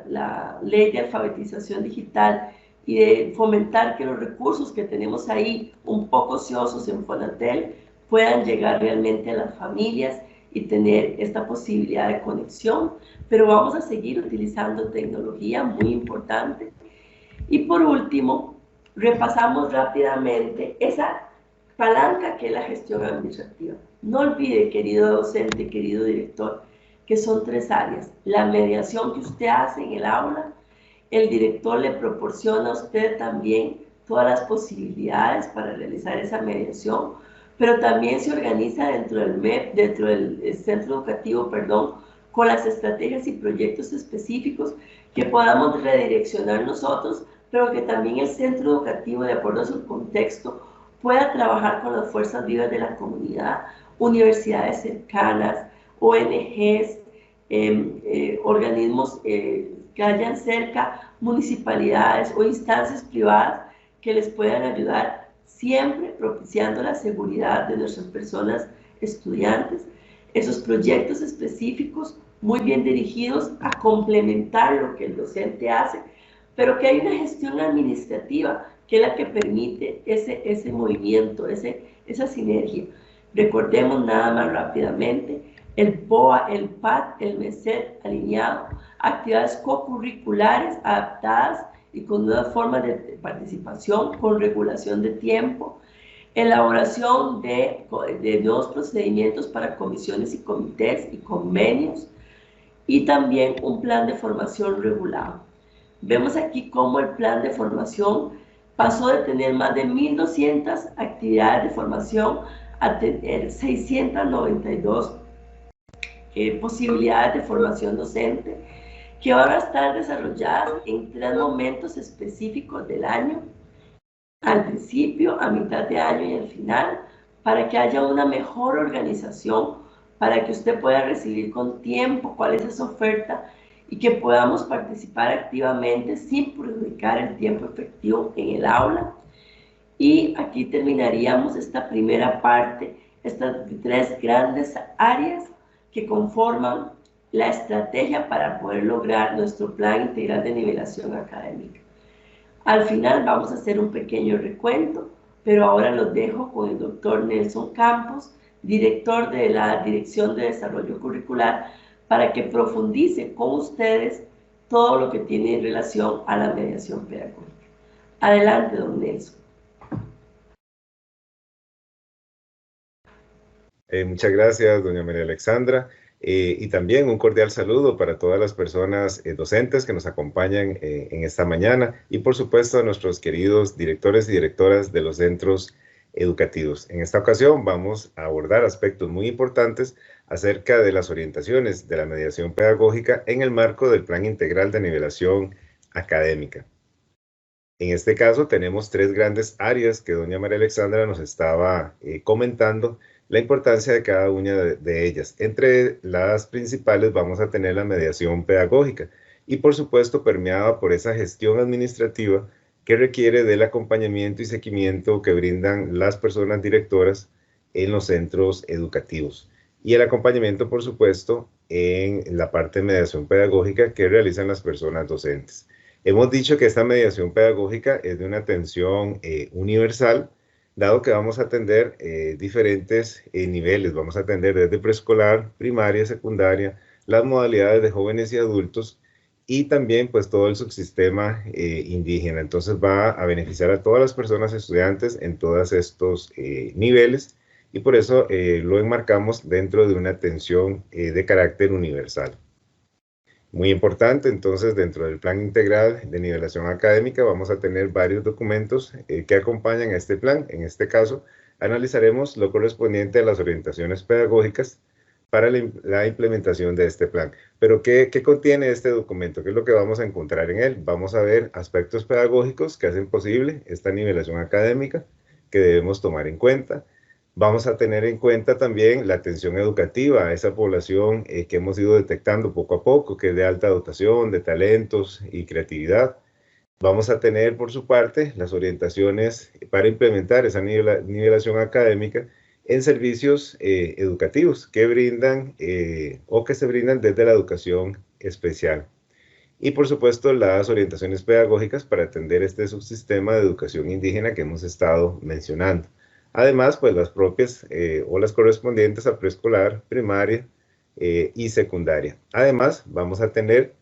la ley de alfabetización digital y de fomentar que los recursos que tenemos ahí un poco ociosos en Fonatel puedan llegar realmente a las familias y tener esta posibilidad de conexión, pero vamos a seguir utilizando tecnología, muy importante. Y por último, repasamos rápidamente esa palanca que es la gestión administrativa. No olvide, querido docente, querido director, que son 3 áreas. La mediación que usted hace en el aula, el director le proporciona a usted también todas las posibilidades para realizar esa mediación, pero también se organiza dentro del MEP, dentro del centro educativo, perdón, con las estrategias y proyectos específicos que podamos redireccionar nosotros, pero que también el centro educativo, de acuerdo a su contexto, pueda trabajar con las fuerzas vivas de la comunidad, universidades cercanas, ONGs, organismos que hayan cerca, municipalidades o instancias privadas que les puedan ayudar, siempre propiciando la seguridad de nuestras personas estudiantes. Esos proyectos específicos muy bien dirigidos a complementar lo que el docente hace, pero que hay una gestión administrativa que es la que permite ese movimiento, esa sinergia. Recordemos nada más rápidamente el BOA, el PAT, el MESET alineado, actividades co-curriculares adaptadas y con nuevas formas de participación, con regulación de tiempo, elaboración de nuevos procedimientos para comisiones y comités y convenios, y también un plan de formación regulado. Vemos aquí cómo el plan de formación pasó de tener más de 1.200 actividades de formación a tener 692 posibilidades de formación docente que van a estar desarrolladas en 3 momentos específicos del año, al principio, a mitad de año y al final, para que haya una mejor organización, para que usted pueda recibir con tiempo cuál es esa oferta y que podamos participar activamente sin perjudicar el tiempo efectivo en el aula. Y aquí terminaríamos esta primera parte, estas 3 grandes áreas que conforman la estrategia para poder lograr nuestro plan integral de nivelación académica. Al final vamos a hacer un pequeño recuento, pero ahora los dejo con el doctor Nelson Campos, director de la Dirección de Desarrollo Curricular, para que profundice con ustedes todo lo que tiene en relación a la mediación pedagógica. Adelante, don Nelson. Muchas gracias, doña María Alexandra, y también un cordial saludo para todas las personas docentes que nos acompañan en esta mañana y por supuesto a nuestros queridos directores y directoras de los centros educativos. En esta ocasión vamos a abordar aspectos muy importantes acerca de las orientaciones de la mediación pedagógica en el marco del Plan Integral de Nivelación Académica. En este caso tenemos 3 grandes áreas que doña María Alexandra nos estaba comentando la importancia de cada una de ellas. Entre las principales vamos a tener la mediación pedagógica y por supuesto permeada por esa gestión administrativa que requiere del acompañamiento y seguimiento que brindan las personas directoras en los centros educativos y el acompañamiento por supuesto en la parte de mediación pedagógica que realizan las personas docentes. Hemos dicho que esta mediación pedagógica es de una atención universal, dado que vamos a atender diferentes niveles. Vamos a atender desde preescolar, primaria, secundaria, las modalidades de jóvenes y adultos y también pues todo el subsistema indígena. Entonces va a beneficiar a todas las personas estudiantes en todos estos niveles y por eso lo enmarcamos dentro de una atención de carácter universal. Muy importante, entonces, dentro del Plan Integral de Nivelación Académica vamos a tener varios documentos que acompañan a este plan. En este caso, analizaremos lo correspondiente a las orientaciones pedagógicas para la implementación de este plan. Pero, ¿qué contiene este documento? ¿Qué es lo que vamos a encontrar en él? Vamos a ver aspectos pedagógicos que hacen posible esta nivelación académica que debemos tomar en cuenta. Vamos a tener en cuenta también la atención educativa a esa población que hemos ido detectando poco a poco, que es de alta dotación, de talentos y creatividad. Vamos a tener, por su parte, las orientaciones para implementar esa nivelación académica en servicios educativos que brindan o que se brindan desde la educación especial. Y, por supuesto, las orientaciones pedagógicas para atender este subsistema de educación indígena que hemos estado mencionando. Además, pues las propias o las correspondientes a preescolar, primaria y secundaria. Además, vamos a tener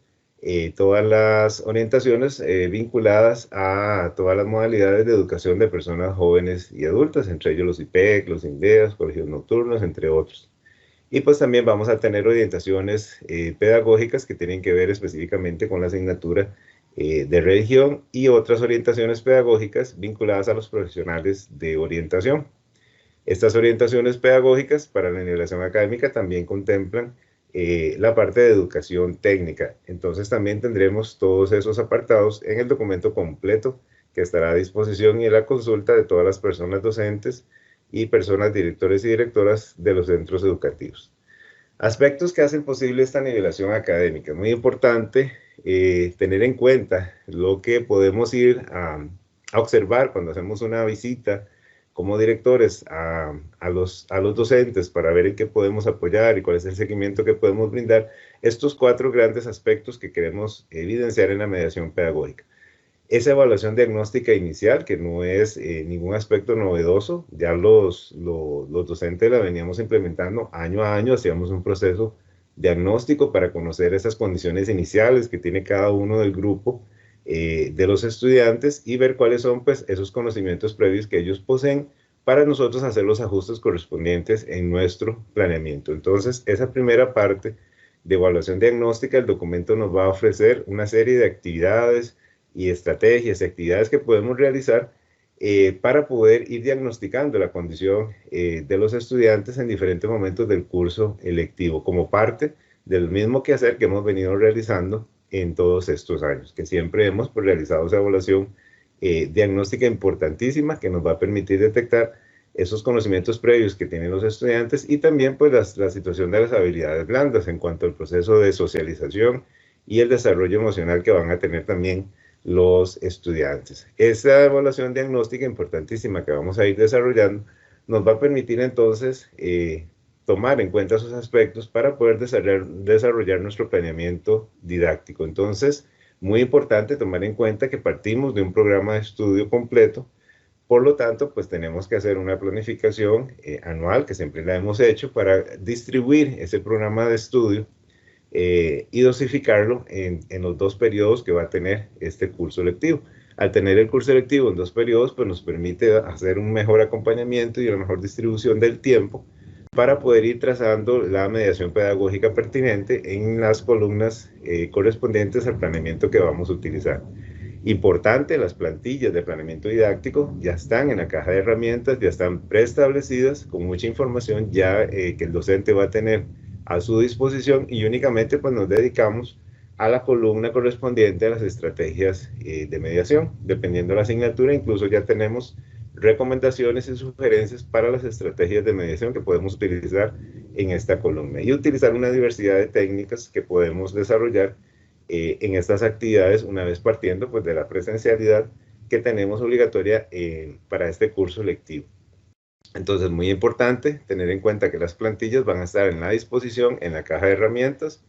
todas las orientaciones vinculadas a todas las modalidades de educación de personas jóvenes y adultas, entre ellos los IPEC, los INDEAS, colegios nocturnos, entre otros. Y pues también vamos a tener orientaciones pedagógicas que tienen que ver específicamente con la asignatura de religión y otras orientaciones pedagógicas vinculadas a los profesionales de orientación. Estas orientaciones pedagógicas para la nivelación académica también contemplan la parte de educación técnica. Entonces también tendremos todos esos apartados en el documento completo que estará a disposición y a la consulta de todas las personas docentes y personas directores y directoras de los centros educativos. Aspectos que hacen posible esta nivelación académica. Muy importante tener en cuenta lo que podemos ir a observar cuando hacemos una visita como directores a los docentes para ver en qué podemos apoyar y cuál es el seguimiento que podemos brindar. Estos 4 grandes aspectos que queremos evidenciar en la mediación pedagógica. Esa evaluación diagnóstica inicial, que no es ningún aspecto novedoso, ya los docentes la veníamos implementando año a año, hacíamos un proceso diagnóstico para conocer esas condiciones iniciales que tiene cada uno del grupo de los estudiantes y ver cuáles son pues esos conocimientos previos que ellos poseen para nosotros hacer los ajustes correspondientes en nuestro planeamiento. Entonces, esa primera parte de evaluación diagnóstica, el documento nos va a ofrecer una serie de actividades y estrategias y actividades que podemos realizar para poder ir diagnosticando la condición de los estudiantes en diferentes momentos del curso electivo, como parte del mismo quehacer que hemos venido realizando en todos estos años, que siempre hemos pues, realizado esa evaluación diagnóstica importantísima que nos va a permitir detectar esos conocimientos previos que tienen los estudiantes y también pues la situación de las habilidades blandas en cuanto al proceso de socialización y el desarrollo emocional que van a tener también los estudiantes. Esa evaluación diagnóstica importantísima que vamos a ir desarrollando nos va a permitir entonces tomar en cuenta esos aspectos para poder desarrollar nuestro planeamiento didáctico. Entonces, muy importante tomar en cuenta que partimos de un programa de estudio completo, por lo tanto, pues tenemos que hacer una planificación anual, que siempre la hemos hecho, para distribuir ese programa de estudio y dosificarlo en los 2 periodos que va a tener este curso lectivo. Al tener el curso lectivo en 2 periodos, pues nos permite hacer un mejor acompañamiento y una mejor distribución del tiempo para poder ir trazando la mediación pedagógica pertinente en las columnas correspondientes al planeamiento que vamos a utilizar. Importante, las plantillas de planeamiento didáctico ya están en la caja de herramientas, ya están preestablecidas con mucha información ya que el docente va a tener a su disposición y únicamente pues nos dedicamos a la columna correspondiente a las estrategias de mediación. Dependiendo de la asignatura, incluso ya tenemos recomendaciones y sugerencias para las estrategias de mediación que podemos utilizar en esta columna y utilizar una diversidad de técnicas que podemos desarrollar en estas actividades una vez partiendo pues, de la presencialidad que tenemos obligatoria para este curso lectivo. Entonces, muy importante tener en cuenta que las plantillas van a estar en la disposición en la caja de herramientas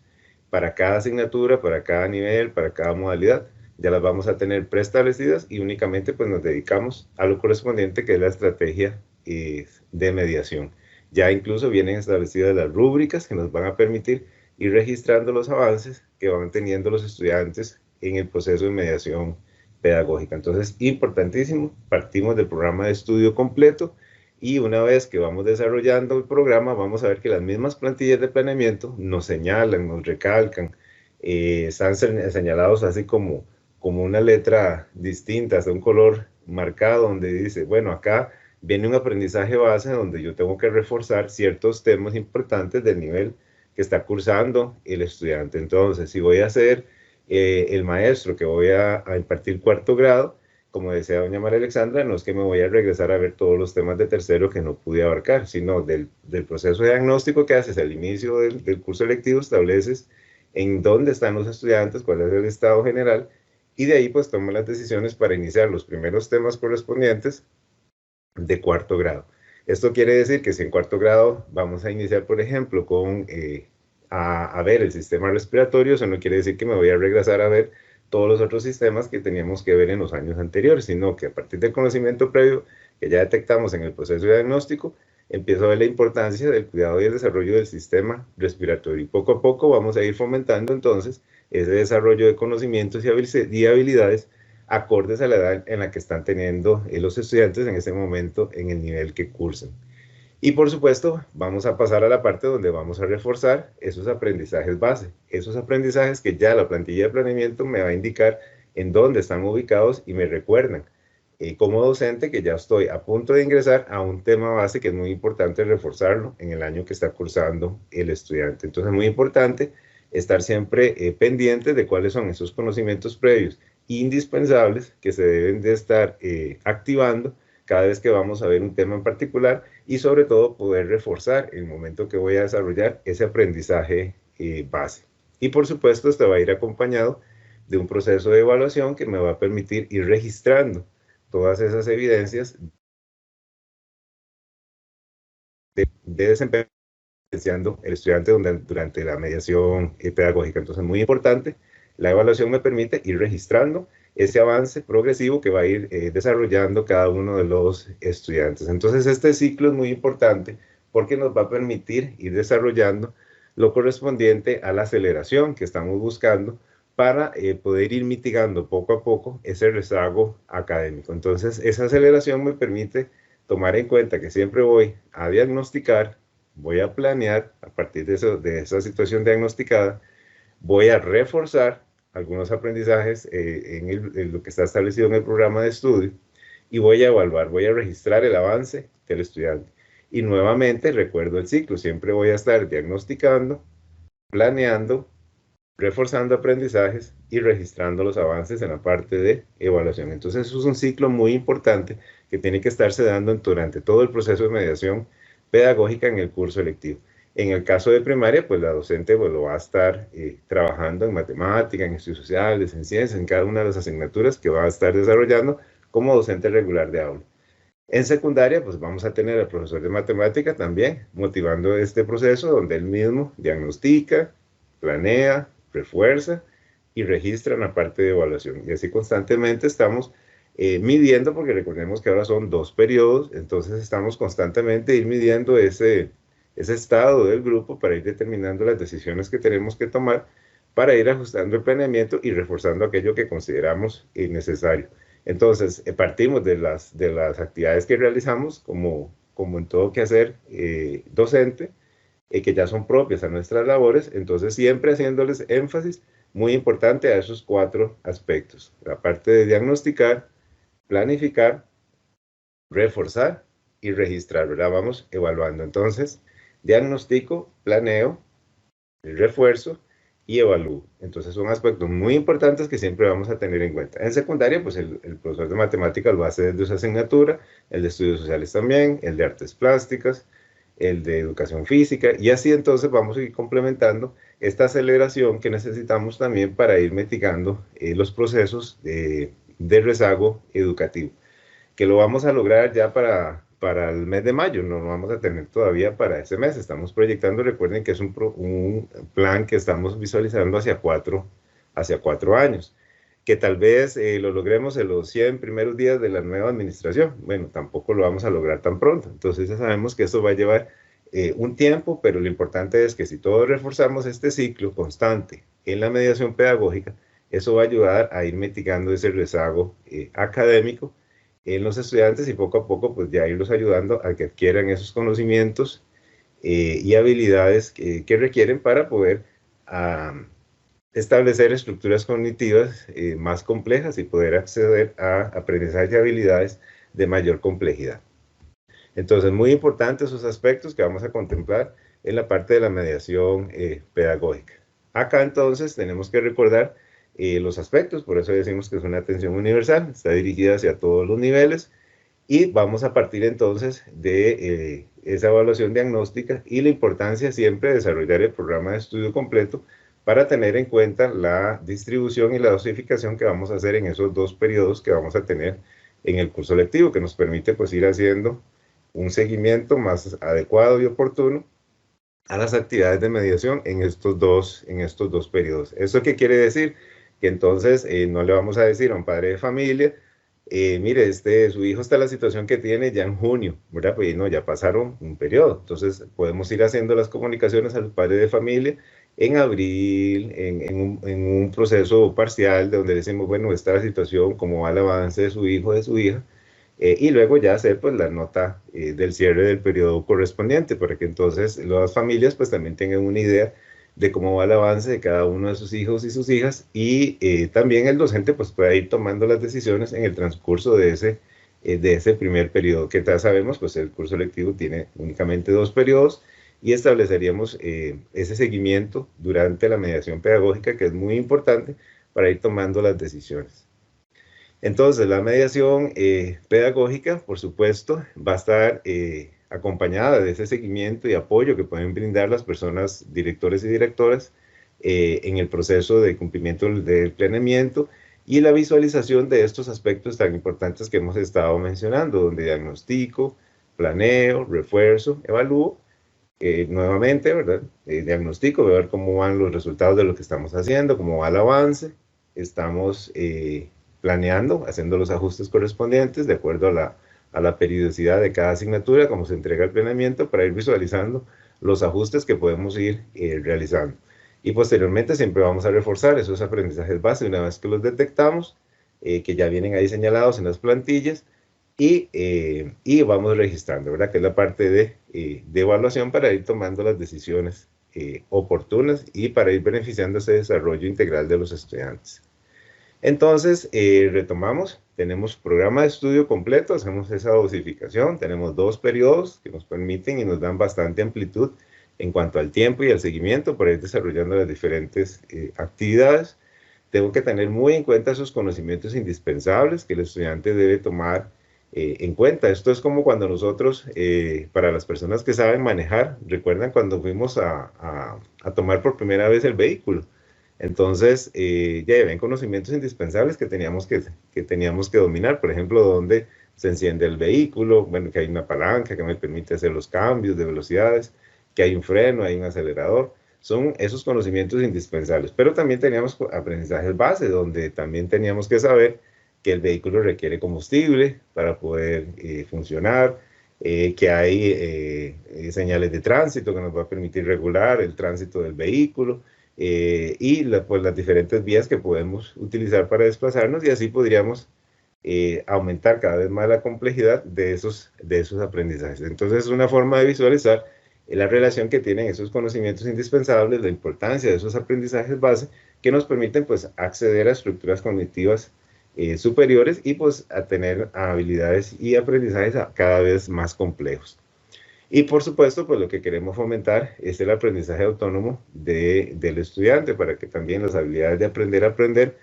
para cada asignatura, para cada nivel, para cada modalidad. Ya las vamos a tener preestablecidas y únicamente pues nos dedicamos a lo correspondiente que es la estrategia de mediación. Ya incluso vienen establecidas las rúbricas que nos van a permitir ir registrando los avances que van teniendo los estudiantes en el proceso de mediación pedagógica. Entonces, importantísimo, partimos del programa de estudio completo y una vez que vamos desarrollando el programa, vamos a ver que las mismas plantillas de planeamiento nos señalan, nos recalcan, están señalados así como una letra distinta, hasta un color marcado donde dice, bueno, acá viene un aprendizaje base donde yo tengo que reforzar ciertos temas importantes del nivel que está cursando el estudiante. Entonces, si voy a ser el maestro que voy a impartir 4º grado, como decía doña María Alexandra, no es que me voy a regresar a ver todos los temas de 3º que no pude abarcar, sino del proceso de diagnóstico que haces al inicio del curso lectivo, estableces en dónde están los estudiantes, cuál es el estado general, y de ahí pues tomo las decisiones para iniciar los primeros temas correspondientes de 4º grado. Esto quiere decir que si en 4º grado vamos a iniciar, por ejemplo, con a ver el sistema respiratorio, eso no quiere decir que me voy a regresar a ver todos los otros sistemas que teníamos que ver en los años anteriores, sino que a partir del conocimiento previo que ya detectamos en el proceso de diagnóstico, empiezo a ver la importancia del cuidado y el desarrollo del sistema respiratorio. Y poco a poco vamos a ir fomentando entonces ese desarrollo de conocimientos y habilidades acordes a la edad en la que están teniendo los estudiantes en ese momento en el nivel que cursan. Y por supuesto, vamos a pasar a la parte donde vamos a reforzar esos aprendizajes base, esos aprendizajes que ya la plantilla de planeamiento me va a indicar en dónde están ubicados y me recuerdan como docente que ya estoy a punto de ingresar a un tema base que es muy importante reforzarlo en el año que está cursando el estudiante. Entonces es muy importante estar siempre pendientes de cuáles son esos conocimientos previos indispensables que se deben de estar activando cada vez que vamos a ver un tema en particular y sobre todo poder reforzar el momento que voy a desarrollar ese aprendizaje base. Y por supuesto esto va a ir acompañado de un proceso de evaluación que me va a permitir ir registrando todas esas evidencias de desempeño el estudiante durante la mediación pedagógica. Entonces, muy importante, la evaluación me permite ir registrando ese avance progresivo que va a ir desarrollando cada uno de los estudiantes. Entonces, este ciclo es muy importante porque nos va a permitir ir desarrollando lo correspondiente a la aceleración que estamos buscando para poder ir mitigando poco a poco ese rezago académico. Entonces, esa aceleración me permite tomar en cuenta que siempre voy a diagnosticar, voy a planear a partir de esa situación diagnosticada, voy a reforzar algunos aprendizajes en lo que está establecido en el programa de estudio y voy a evaluar, voy a registrar el avance del estudiante. Y nuevamente recuerdo el ciclo, siempre voy a estar diagnosticando, planeando, reforzando aprendizajes y registrando los avances en la parte de evaluación. Entonces eso es un ciclo muy importante que tiene que estarse dando durante todo el proceso de mediación pedagógica en el curso electivo. En el caso de primaria, pues la docente pues, lo va a estar trabajando en matemática, en estudios sociales, en ciencias, en cada una de las asignaturas que va a estar desarrollando como docente regular de aula. En secundaria, pues vamos a tener al profesor de matemática también motivando este proceso donde él mismo diagnostica, planea, refuerza y registra la parte de evaluación. Y así constantemente estamos midiendo, porque recordemos que ahora son 2 periodos, entonces estamos constantemente ir midiendo ese estado del grupo para ir determinando las decisiones que tenemos que tomar para ir ajustando el planeamiento y reforzando aquello que consideramos necesario. Entonces, partimos de las actividades que realizamos como en todo quehacer docente, que ya son propias a nuestras labores, entonces siempre haciéndoles énfasis muy importante a esos 4 aspectos. La parte de diagnosticar, planificar, reforzar y registrar, ¿verdad? Vamos evaluando. Entonces, diagnostico, planeo, refuerzo y evalúo. Entonces son aspectos muy importantes que siempre vamos a tener en cuenta. En secundaria, pues el profesor de matemáticas lo hace desde su asignatura, el de estudios sociales también, el de artes plásticas, el de educación física, y así entonces vamos a ir complementando esta aceleración que necesitamos también para ir mitigando los procesos de rezago educativo, que lo vamos a lograr ya para el mes de mayo, no lo vamos a tener todavía para ese mes, estamos proyectando, recuerden que es un plan que estamos visualizando hacia 4 años, que tal vez lo logremos en los 100 primeros días de la nueva administración. Bueno, tampoco lo vamos a lograr tan pronto, entonces ya sabemos que esto va a llevar un tiempo, pero lo importante es que si todos reforzamos este ciclo constante en la mediación pedagógica, eso va a ayudar a ir mitigando ese rezago académico en los estudiantes y poco a poco pues ya irlos ayudando a que adquieran esos conocimientos y habilidades que requieren para poder establecer estructuras cognitivas más complejas y poder acceder a aprendizaje y habilidades de mayor complejidad. Entonces, muy importantes esos aspectos que vamos a contemplar en la parte de la mediación pedagógica. Acá entonces tenemos que recordar los aspectos, por eso decimos que es una atención universal, está dirigida hacia todos los niveles y vamos a partir entonces de esa evaluación diagnóstica y la importancia siempre de desarrollar el programa de estudio completo para tener en cuenta la distribución y la dosificación que vamos a hacer en esos 2 periodos que vamos a tener en el curso lectivo, que nos permite pues ir haciendo un seguimiento más adecuado y oportuno a las actividades de mediación en estos dos periodos. ¿Eso qué quiere decir? Que entonces no le vamos a decir a un padre de familia mire, su hijo está en la situación que tiene ya en junio, ¿verdad? Pues no, ya pasaron un periodo, entonces podemos ir haciendo las comunicaciones al padre de familia en abril, en un proceso parcial de donde decimos, bueno, esta es la situación, cómo va el avance de su hijo, de su hija, y luego ya hacer pues la nota del cierre del periodo correspondiente, para que entonces las familias pues también tengan una idea de cómo va el avance de cada uno de sus hijos y sus hijas, y también el docente pues puede ir tomando las decisiones en el transcurso de ese primer periodo, que ya sabemos pues el curso lectivo tiene únicamente 2 periodos, y estableceríamos ese seguimiento durante la mediación pedagógica, que es muy importante para ir tomando las decisiones. Entonces, la mediación pedagógica, por supuesto, va a estar acompañada de ese seguimiento y apoyo que pueden brindar las personas, directores y directoras, en el proceso de cumplimiento del planeamiento y la visualización de estos aspectos tan importantes que hemos estado mencionando, donde diagnostico, planeo, refuerzo, evalúo, nuevamente, ¿verdad? Diagnostico, ver cómo van los resultados de lo que estamos haciendo, cómo va el avance, estamos planeando, haciendo los ajustes correspondientes de acuerdo a la periodicidad de cada asignatura, como se entrega el planeamiento, para ir visualizando los ajustes que podemos ir realizando. Y posteriormente siempre vamos a reforzar esos aprendizajes base una vez que los detectamos, que ya vienen ahí señalados en las plantillas, y vamos registrando, ¿verdad? Que es la parte de evaluación para ir tomando las decisiones oportunas y para ir beneficiando ese desarrollo integral de los estudiantes. Entonces, retomamos, tenemos programa de estudio completo, hacemos esa dosificación, tenemos 2 periodos que nos permiten y nos dan bastante amplitud en cuanto al tiempo y al seguimiento para ir desarrollando las diferentes actividades. Tengo que tener muy en cuenta esos conocimientos indispensables que el estudiante debe tomar en cuenta. Esto es como cuando nosotros, para las personas que saben manejar, recuerdan cuando fuimos a tomar por primera vez el vehículo. Entonces, ya ven conocimientos indispensables que teníamos que dominar. Por ejemplo, dónde se enciende el vehículo, bueno, que hay una palanca que me permite hacer los cambios de velocidades, que hay un freno, hay un acelerador. Son esos conocimientos indispensables. Pero también teníamos aprendizajes base, donde también teníamos que saber que el vehículo requiere combustible para poder funcionar, que hay señales de tránsito que nos va a permitir regular el tránsito del vehículo, y pues las diferentes vías que podemos utilizar para desplazarnos, y así podríamos aumentar cada vez más la complejidad de esos aprendizajes. Entonces es una forma de visualizar la relación que tienen esos conocimientos indispensables, la importancia de esos aprendizajes base que nos permiten pues acceder a estructuras cognitivas superiores y pues a tener habilidades y aprendizajes cada vez más complejos. Y por supuesto, pues lo que queremos fomentar es el aprendizaje autónomo del estudiante, para que también las habilidades de aprender a aprender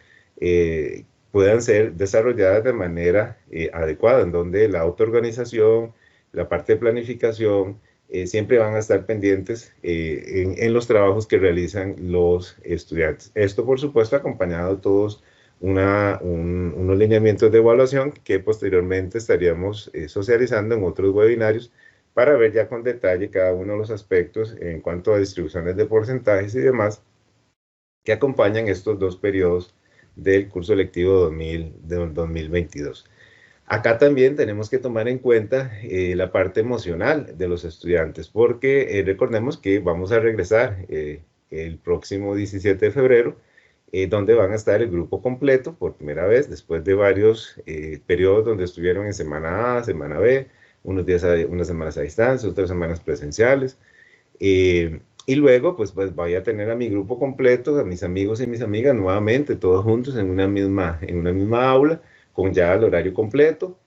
puedan ser desarrolladas de manera adecuada, en donde la autoorganización, la parte de planificación, siempre van a estar pendientes en los trabajos que realizan los estudiantes. Esto, por supuesto, acompañado de todos unos lineamientos de evaluación que posteriormente estaríamos socializando en otros webinarios, para ver ya con detalle cada uno de los aspectos en cuanto a distribuciones de porcentajes y demás que acompañan estos 2 periodos del curso lectivo 2022. Acá también tenemos que tomar en cuenta la parte emocional de los estudiantes, porque recordemos que vamos a regresar el próximo 17 de febrero, donde van a estar el grupo completo por primera vez, después de varios periodos donde estuvieron en semana A, semana B, unos días, unas semanas a distancia, otras semanas presenciales, y luego pues voy a tener a mi grupo completo, a mis amigos y mis amigas nuevamente, todos juntos en una misma aula, con ya el horario completo,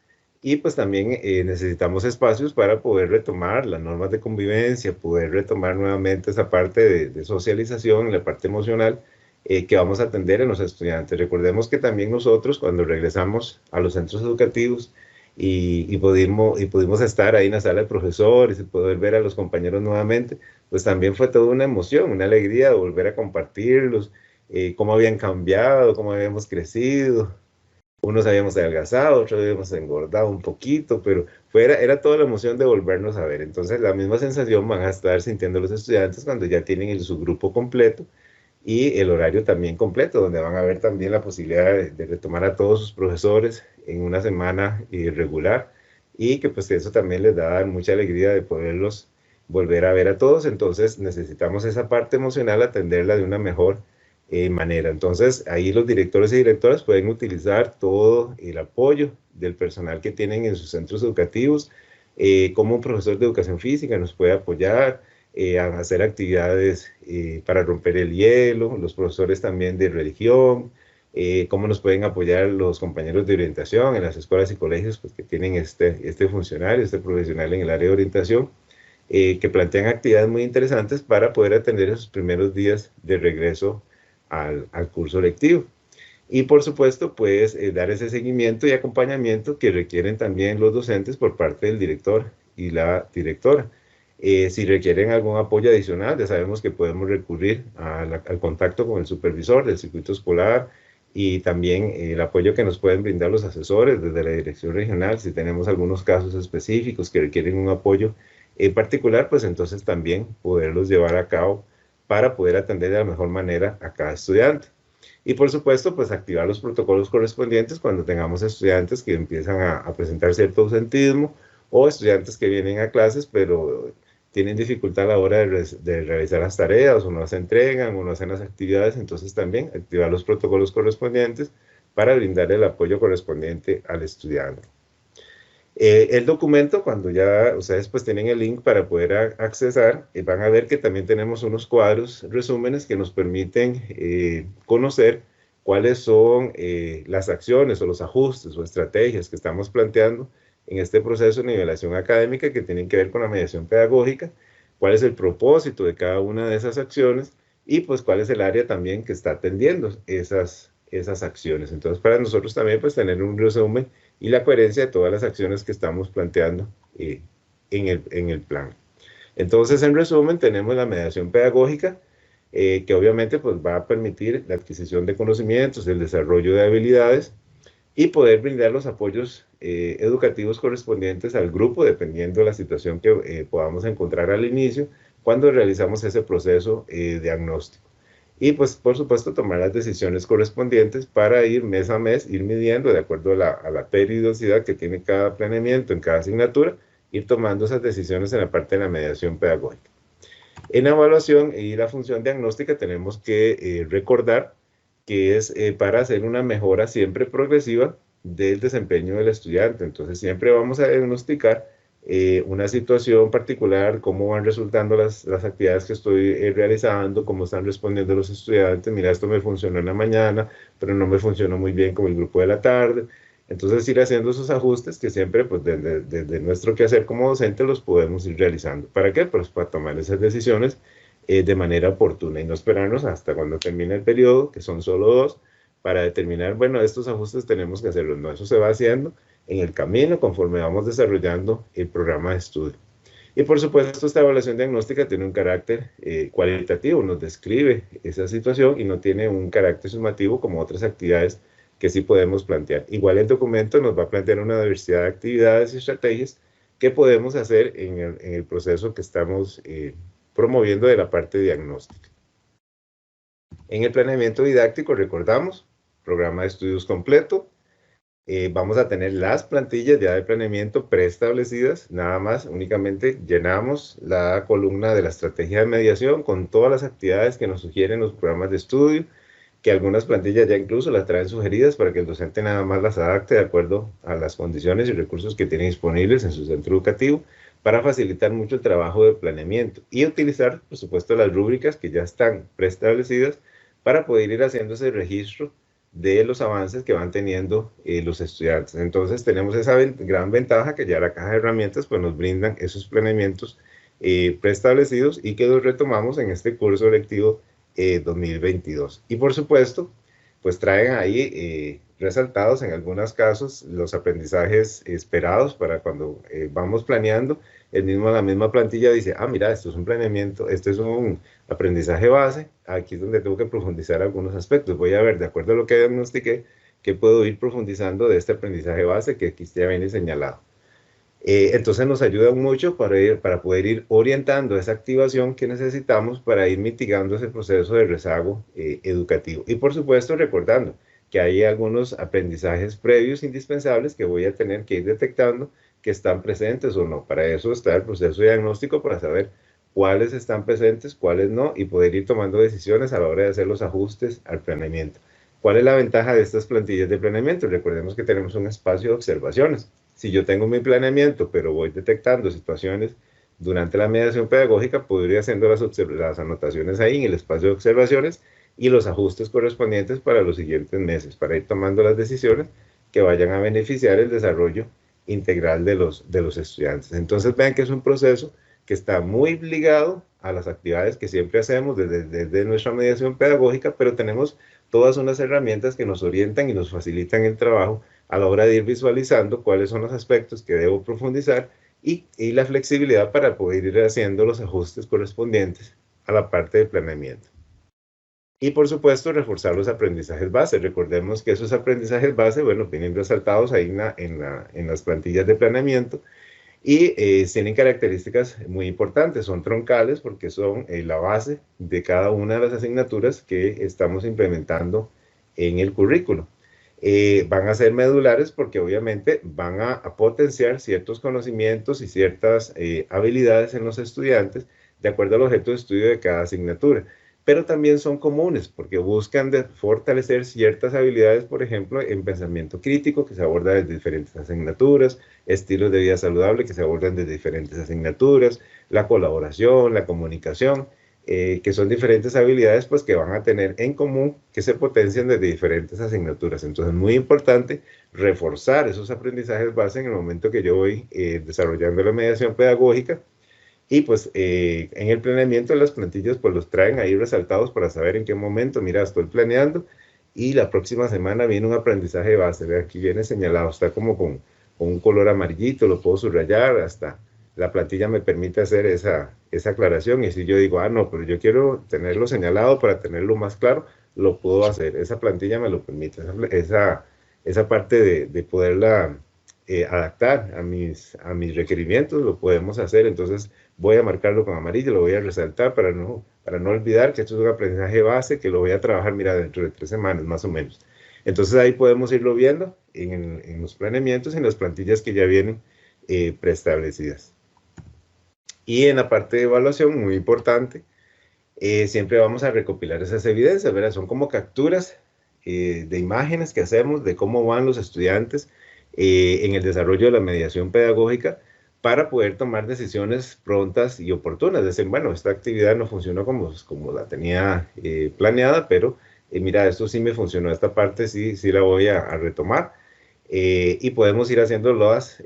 y pues también necesitamos espacios para poder retomar las normas de convivencia, poder retomar nuevamente esa parte de socialización, la parte emocional, que vamos a atender en los estudiantes. Recordemos que también nosotros, cuando regresamos a los centros educativos, y pudimos estar ahí en la sala de profesores y poder ver a los compañeros nuevamente, pues también fue toda una emoción, una alegría de volver a compartirlos, cómo habían cambiado, cómo habíamos crecido. Unos habíamos adelgazado, otros habíamos engordado un poquito, pero era toda la emoción de volvernos a ver. Entonces la misma sensación van a estar sintiendo los estudiantes cuando ya tienen su grupo completo, y el horario también completo, donde van a ver también la posibilidad de retomar a todos sus profesores en una semana regular, y que pues eso también les da mucha alegría de poderlos volver a ver a todos. Entonces necesitamos esa parte emocional atenderla de una mejor manera. Entonces ahí los directores y directoras pueden utilizar todo el apoyo del personal que tienen en sus centros educativos, como un profesor de educación física nos puede apoyar a hacer actividades para romper el hielo, los profesores también de religión, cómo nos pueden apoyar los compañeros de orientación en las escuelas y colegios, pues, que tienen este funcionario, este profesional en el área de orientación, que plantean actividades muy interesantes para poder atender esos primeros días de regreso al curso lectivo. Y por supuesto, pues dar ese seguimiento y acompañamiento que requieren también los docentes por parte del director y la directora. Si requieren algún apoyo adicional, ya sabemos que podemos recurrir al contacto con el supervisor del circuito escolar, y también el apoyo que nos pueden brindar los asesores desde la dirección regional. Si tenemos algunos casos específicos que requieren un apoyo en particular, pues entonces también poderlos llevar a cabo para poder atender de la mejor manera a cada estudiante. Y por supuesto, pues activar los protocolos correspondientes cuando tengamos estudiantes que empiezan a presentar cierto ausentismo, o estudiantes que vienen a clases pero tienen dificultad a la hora de realizar las tareas, o no se entregan, o no hacen las actividades. Entonces también activar los protocolos correspondientes para brindar el apoyo correspondiente al estudiante. El documento, cuando ya ustedes pues tienen el link para poder accesar, van a ver que también tenemos unos cuadros, resúmenes, que nos permiten conocer cuáles son las acciones o los ajustes o estrategias que estamos planteando en este proceso de nivelación académica, que tienen que ver con la mediación pedagógica, cuál es el propósito de cada una de esas acciones, y pues cuál es el área también que está atendiendo esas acciones. Entonces, para nosotros también pues tener un resumen y la coherencia de todas las acciones que estamos planteando en el plan. Entonces, en resumen, tenemos la mediación pedagógica, que obviamente pues va a permitir la adquisición de conocimientos, el desarrollo de habilidades, y poder brindar los apoyos educativos correspondientes al grupo, dependiendo de la situación que podamos encontrar al inicio, cuando realizamos ese proceso diagnóstico. Y pues por supuesto tomar las decisiones correspondientes para ir mes a mes, ir midiendo de acuerdo a la periodicidad que tiene cada planeamiento en cada asignatura, ir tomando esas decisiones en la parte de la mediación pedagógica. En la evaluación y la función diagnóstica tenemos que recordar que es para hacer una mejora siempre progresiva del desempeño del estudiante. Entonces siempre vamos a diagnosticar una situación particular, cómo van resultando las actividades que estoy realizando, cómo están respondiendo los estudiantes. Mira, esto me funcionó en la mañana, pero no me funcionó muy bien con el grupo de la tarde. Entonces ir haciendo esos ajustes que siempre pues desde nuestro quehacer como docente los podemos ir realizando. ¿Para qué? Pues para tomar esas decisiones de manera oportuna, y no esperarnos hasta cuando termine el periodo, que son solo 2, para determinar, bueno, estos ajustes tenemos que hacerlos. No, eso se va haciendo en el camino conforme vamos desarrollando el programa de estudio. Y por supuesto, esta evaluación diagnóstica tiene un carácter cualitativo, nos describe esa situación y no tiene un carácter sumativo como otras actividades que sí podemos plantear. Igual el documento nos va a plantear una diversidad de actividades y estrategias que podemos hacer en el proceso que estamos promoviendo de la parte diagnóstica. En el planeamiento didáctico, recordamos, programa de estudios completo. Vamos a tener las plantillas ya de planeamiento preestablecidas, nada más, únicamente llenamos la columna de la estrategia de mediación con todas las actividades que nos sugieren los programas de estudio, que algunas plantillas ya incluso las traen sugeridas para que el docente nada más las adapte de acuerdo a las condiciones y recursos que tiene disponibles en su centro educativo, para facilitar mucho el trabajo de planeamiento, y utilizar, por supuesto, las rúbricas que ya están preestablecidas para poder ir haciendo ese registro de los avances que van teniendo los estudiantes. Entonces tenemos esa gran ventaja que ya la caja de herramientas pues nos brindan esos planeamientos preestablecidos, y que los retomamos en este curso lectivo 2022. Y por supuesto, pues traen ahí resaltados en algunos casos los aprendizajes esperados para cuando vamos planeando. La misma plantilla dice, ah, mira, esto es un planeamiento, este es un aprendizaje base, aquí es donde tengo que profundizar algunos aspectos. Voy a ver, de acuerdo a lo que diagnostiqué, qué puedo ir profundizando de este aprendizaje base que aquí ya viene señalado. Entonces nos ayuda mucho para poder ir orientando esa activación que necesitamos para ir mitigando ese proceso de rezago educativo. Y por supuesto recordando que hay algunos aprendizajes previos indispensables que voy a tener que ir detectando que están presentes o no. Para eso está el proceso diagnóstico, para saber cuáles están presentes, cuáles no, y poder ir tomando decisiones a la hora de hacer los ajustes al planeamiento. ¿Cuál es la ventaja de estas plantillas de planeamiento? Recordemos que tenemos un espacio de observaciones. Si yo tengo mi planeamiento, pero voy detectando situaciones durante la mediación pedagógica, puedo ir haciendo las anotaciones ahí en el espacio de observaciones y los ajustes correspondientes para los siguientes meses, para ir tomando las decisiones que vayan a beneficiar el desarrollo integral de los estudiantes. Entonces vean que es un proceso que está muy ligado a las actividades que siempre hacemos desde nuestra mediación pedagógica, pero tenemos todas unas herramientas que nos orientan y nos facilitan el trabajo a la hora de ir visualizando cuáles son los aspectos que debo profundizar y la flexibilidad para poder ir haciendo los ajustes correspondientes a la parte de planeamiento. Y por supuesto, reforzar los aprendizajes base. Recordemos que esos aprendizajes base, bueno, vienen resaltados ahí en las plantillas de planeamiento y tienen características muy importantes. Son troncales porque son la base de cada una de las asignaturas que estamos implementando en el currículo. Van a ser medulares porque obviamente van a potenciar ciertos conocimientos y ciertas habilidades en los estudiantes de acuerdo al objeto de estudio de cada asignatura. Pero también son comunes porque buscan fortalecer ciertas habilidades, por ejemplo, en pensamiento crítico, que se aborda desde diferentes asignaturas, estilos de vida saludable, que se abordan desde diferentes asignaturas, la colaboración, la comunicación, que son diferentes habilidades pues, que van a tener en común, que se potencian desde diferentes asignaturas. Entonces, es muy importante reforzar esos aprendizajes base en el momento que yo voy desarrollando la mediación pedagógica. Y pues en el planeamiento de las plantillas pues los traen ahí resaltados para saber en qué momento, mira, estoy planeando y la próxima semana viene un aprendizaje base, ¿ve? Aquí viene señalado, está como con un color amarillito, lo puedo subrayar, hasta la plantilla me permite hacer esa aclaración y si yo digo, ah, no, pero yo quiero tenerlo señalado para tenerlo más claro, lo puedo hacer, esa plantilla me lo permite, esa parte de poderla adaptar a mis requerimientos, lo podemos hacer. Entonces voy a marcarlo con amarillo, lo voy a resaltar para no olvidar que esto es un aprendizaje base que lo voy a trabajar, mira, dentro de 3 semanas más o menos. Entonces ahí podemos irlo viendo en los planeamientos y en las plantillas que ya vienen preestablecidas. Y en la parte de evaluación, muy importante, siempre vamos a recopilar esas evidencias, ¿verdad? Son como capturas de imágenes que hacemos de cómo van los estudiantes en el desarrollo de la mediación pedagógica para poder tomar decisiones prontas y oportunas. Decir, bueno, esta actividad no funcionó como la tenía planeada, pero mira, esto sí me funcionó, esta parte sí la voy a retomar. Y podemos ir haciendo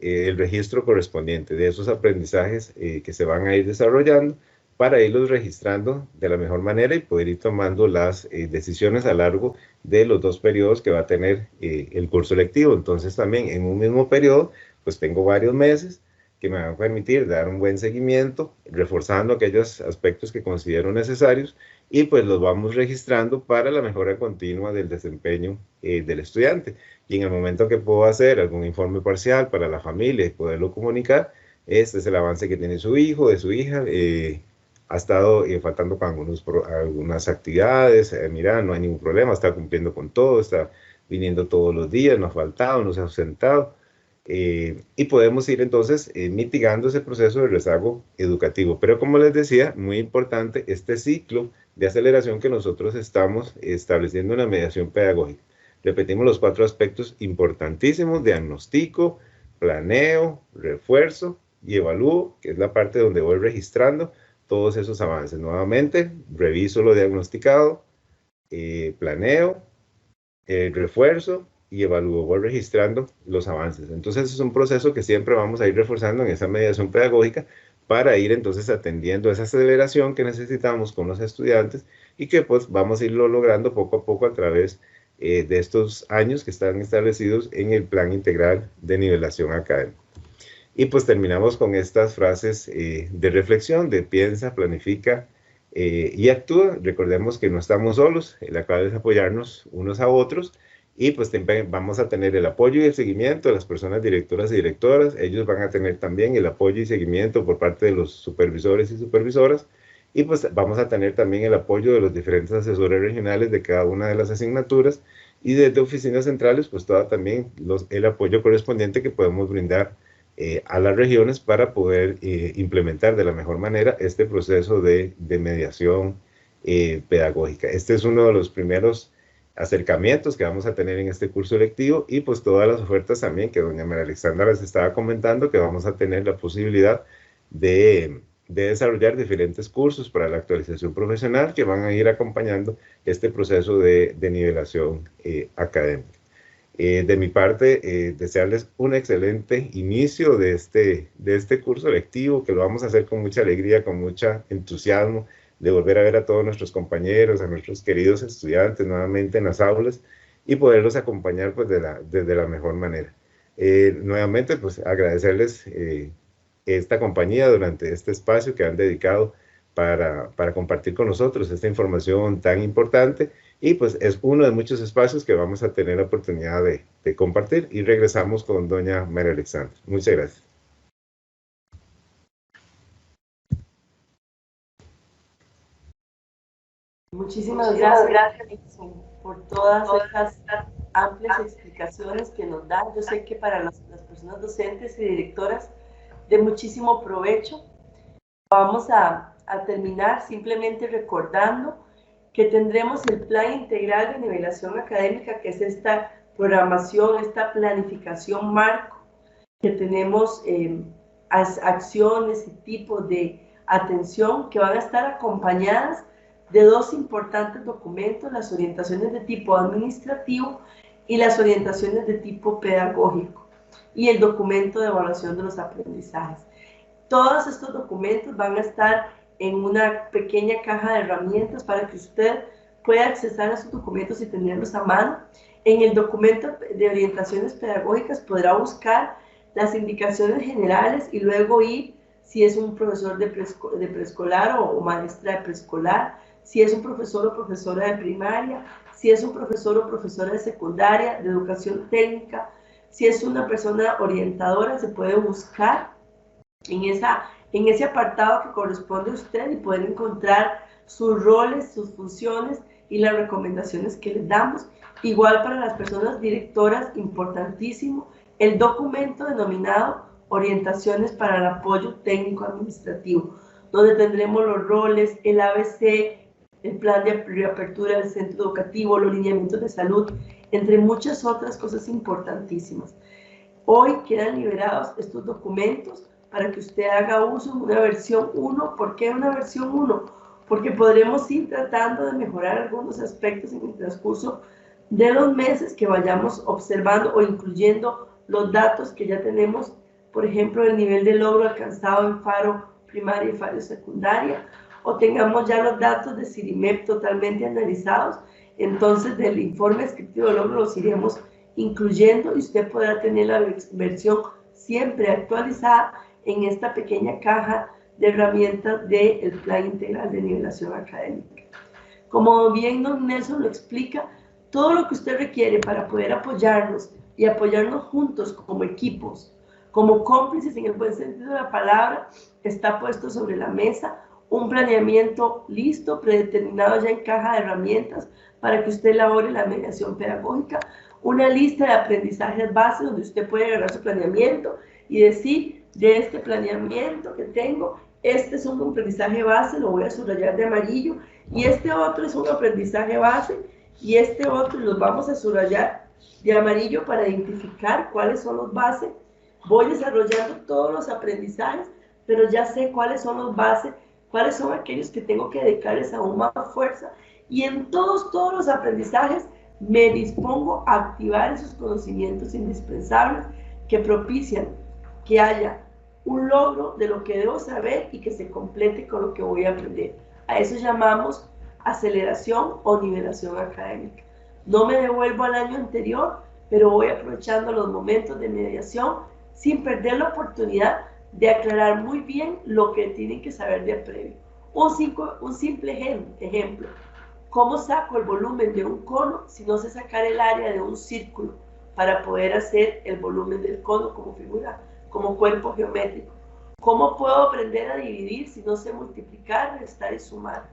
el registro correspondiente de esos aprendizajes que se van a ir desarrollando para irlos registrando de la mejor manera y poder ir tomando las decisiones a lo largo de los 2 periodos que va a tener el curso lectivo. Entonces también en un mismo periodo, pues tengo varios meses que me van a permitir dar un buen seguimiento, reforzando aquellos aspectos que considero necesarios y pues los vamos registrando para la mejora continua del desempeño del estudiante. Y en el momento que puedo hacer algún informe parcial para la familia y poderlo comunicar, este es el avance que tiene su hijo, de su hija, ha estado faltando con algunas actividades, mira, no hay ningún problema, está cumpliendo con todo, está viniendo todos los días, no ha faltado, no se ha ausentado, y podemos ir entonces mitigando ese proceso de rezago educativo. Pero como les decía, muy importante este ciclo de aceleración que nosotros estamos estableciendo en la mediación pedagógica. Repetimos los 4 aspectos importantísimos: diagnostico, planeo, refuerzo y evalúo, que es la parte donde voy registrando todos esos avances. Nuevamente, reviso lo diagnosticado, planeo, refuerzo y evalúo, voy registrando los avances. Entonces es un proceso que siempre vamos a ir reforzando en esa mediación pedagógica para ir entonces atendiendo esa aceleración que necesitamos con los estudiantes y que pues vamos a irlo logrando poco a poco a través de estos años que están establecidos en el Plan Integral de Nivelación Académica. Y pues terminamos con estas frases de reflexión, de piensa, planifica y actúa. Recordemos que no estamos solos, la clave es apoyarnos unos a otros y pues vamos a tener el apoyo y el seguimiento de las personas directoras y directoras. Ellos van a tener también el apoyo y seguimiento por parte de los supervisores y supervisoras, y pues vamos a tener también el apoyo de los diferentes asesores regionales de cada una de las asignaturas, y desde oficinas centrales pues también el apoyo correspondiente que podemos brindar a las regiones para poder implementar de la mejor manera este proceso de mediación pedagógica. Este es uno de los primeros acercamientos que vamos a tener en este curso lectivo, y pues todas las ofertas también que doña María Alexandra les estaba comentando, que vamos a tener la posibilidad de desarrollar diferentes cursos para la actualización profesional que van a ir acompañando este proceso de nivelación académica. De mi parte, desearles un excelente inicio de este curso lectivo, que lo vamos a hacer con mucha alegría, con mucho entusiasmo, de volver a ver a todos nuestros compañeros, a nuestros queridos estudiantes nuevamente en las aulas, y poderlos acompañar pues desde la mejor manera. Nuevamente, pues agradecerles esta compañía durante este espacio que han dedicado para compartir con nosotros esta información tan importante, y pues es uno de muchos espacios que vamos a tener la oportunidad de compartir, y regresamos con doña María Alexandra. Muchas gracias. Muchísimas gracias por todas estas amplias explicaciones que nos da. Yo sé que para las personas docentes y directoras de muchísimo provecho. Vamos a terminar simplemente recordando que tendremos el Plan Integral de Nivelación Académica, que es esta programación, esta planificación marco, que tenemos acciones y tipos de atención que van a estar acompañadas de dos importantes documentos: las orientaciones de tipo administrativo y las orientaciones de tipo pedagógico, y el documento de evaluación de los aprendizajes. Todos estos documentos van a estar en una pequeña caja de herramientas para que usted pueda accesar a sus documentos y tenerlos a mano. En el documento de orientaciones pedagógicas podrá buscar las indicaciones generales y luego ir, si es un profesor de preescolar o maestra de preescolar, si es un profesor o profesora de primaria, si es un profesor o profesora de secundaria, de educación técnica, si es una persona orientadora, se puede buscar en ese apartado que corresponde a usted y poder encontrar sus roles, sus funciones y las recomendaciones que les damos. Igual para las personas directoras, importantísimo, el documento denominado Orientaciones para el Apoyo Técnico Administrativo, donde tendremos los roles, el ABC, el plan de reapertura del centro educativo, los lineamientos de salud, entre muchas otras cosas importantísimas. Hoy quedan liberados estos documentos para que usted haga uso de una versión 1. ¿Por qué una versión 1? Porque podremos ir tratando de mejorar algunos aspectos en el transcurso de los meses que vayamos observando o incluyendo los datos que ya tenemos, por ejemplo, el nivel de logro alcanzado en FARO primaria y FARO secundaria, o tengamos ya los datos de CIRIMEP totalmente analizados. Entonces, del informe descriptivo de logro los iremos incluyendo, y usted podrá tener la versión siempre actualizada en esta pequeña caja de herramientas del Plan Integral de Nivelación Académica. Como bien don Nelson lo explica, todo lo que usted requiere para poder apoyarnos y apoyarnos juntos como equipos, como cómplices en el buen sentido de la palabra, está puesto sobre la mesa. Un planeamiento listo, predeterminado ya en caja de herramientas para que usted elabore la mediación pedagógica, una lista de aprendizajes base donde usted puede agarrar su planeamiento y decir: de este planeamiento que tengo, este es un aprendizaje base, lo voy a subrayar de amarillo, y este otro es un aprendizaje base, y este otro los vamos a subrayar de amarillo para identificar cuáles son los bases. Voy desarrollando todos los aprendizajes, pero ya sé cuáles son los bases, cuáles son aquellos que tengo que dedicarles aún más fuerza, y en todos los aprendizajes me dispongo a activar esos conocimientos indispensables que propician que haya un logro de lo que debo saber y que se complete con lo que voy a aprender. A eso llamamos aceleración o nivelación académica. No me devuelvo al año anterior, pero voy aprovechando los momentos de mediación sin perder la oportunidad de aclarar muy bien lo que tienen que saber de previo. Un simple ejemplo. ¿Cómo saco el volumen de un cono si no sé sacar el área de un círculo para poder hacer el volumen del cono como figura, como cuerpo geométrico? ¿Cómo puedo aprender a dividir si no sé multiplicar, restar y sumar?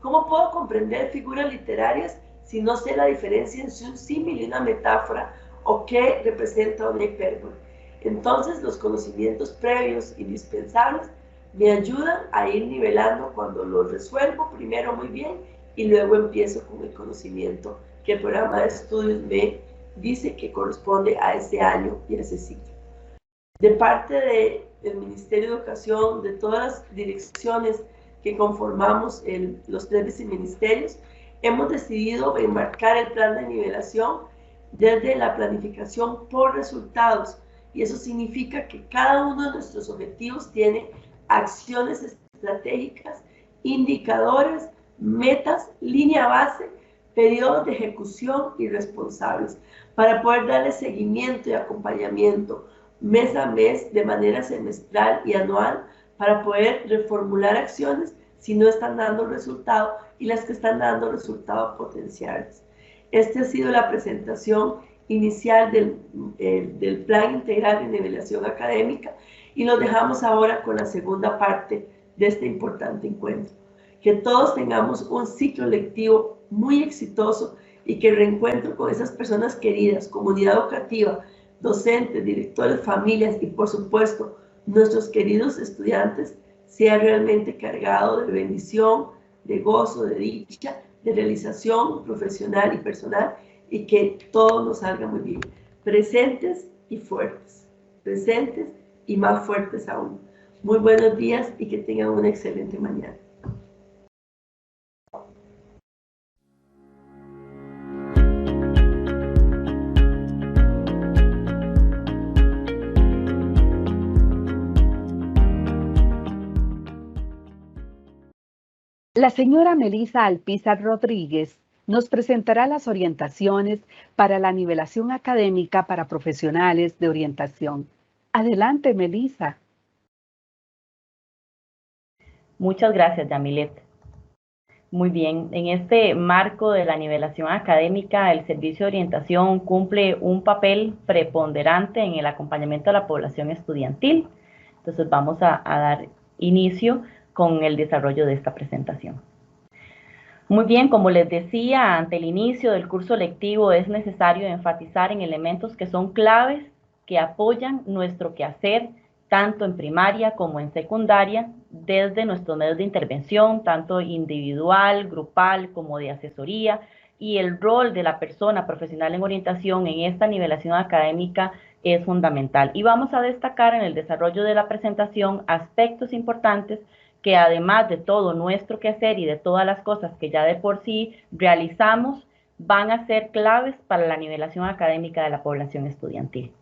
¿Cómo puedo comprender figuras literarias si no sé la diferencia entre un símil y una metáfora o qué representa una hipérbole? Entonces, los conocimientos previos indispensables me ayudan a ir nivelando cuando los resuelvo primero muy bien y luego empiezo con el conocimiento que el programa de estudios me dice que corresponde a ese año y a ese ciclo. De parte del Ministerio de Educación, de todas las direcciones que conformamos los 3 viceministerios, hemos decidido enmarcar el plan de nivelación desde la planificación por resultados, y eso significa que cada uno de nuestros objetivos tiene acciones estratégicas, indicadores, metas, línea base, periodos de ejecución y responsables, para poder darle seguimiento y acompañamiento mes a mes, de manera semestral y anual, para poder reformular acciones si no están dando resultado y las que están dando resultados potenciales. Esta ha sido la presentación inicial del Plan Integral de Nivelación Académica, y nos dejamos ahora con la segunda parte de este importante encuentro. Que todos tengamos un ciclo lectivo muy exitoso y que el reencuentro con esas personas queridas, comunidad educativa, docentes, directores, familias y por supuesto nuestros queridos estudiantes sea realmente cargado de bendición, de gozo, de dicha, de realización profesional y personal, y que todo nos salga muy bien. Presentes y fuertes, presentes y más fuertes aún. Muy buenos días y que tengan una excelente mañana. La señora Melisa Alpizar Rodríguez nos presentará las orientaciones para la nivelación académica para profesionales de orientación. Adelante, Melisa. Muchas gracias, Yamilet. Muy bien, en este marco de la nivelación académica, el Servicio de Orientación cumple un papel preponderante en el acompañamiento a la población estudiantil. Entonces vamos a dar inicio con el desarrollo de esta presentación. Muy bien, como les decía, ante el inicio del curso lectivo es necesario enfatizar en elementos que son claves, que apoyan nuestro quehacer, tanto en primaria como en secundaria, desde nuestros medios de intervención, tanto individual, grupal, como de asesoría, y el rol de la persona profesional en orientación en esta nivelación académica es fundamental. Y vamos a destacar en el desarrollo de la presentación aspectos importantes que, además de todo nuestro quehacer y de todas las cosas que ya de por sí realizamos, van a ser claves para la nivelación académica de la población estudiantil.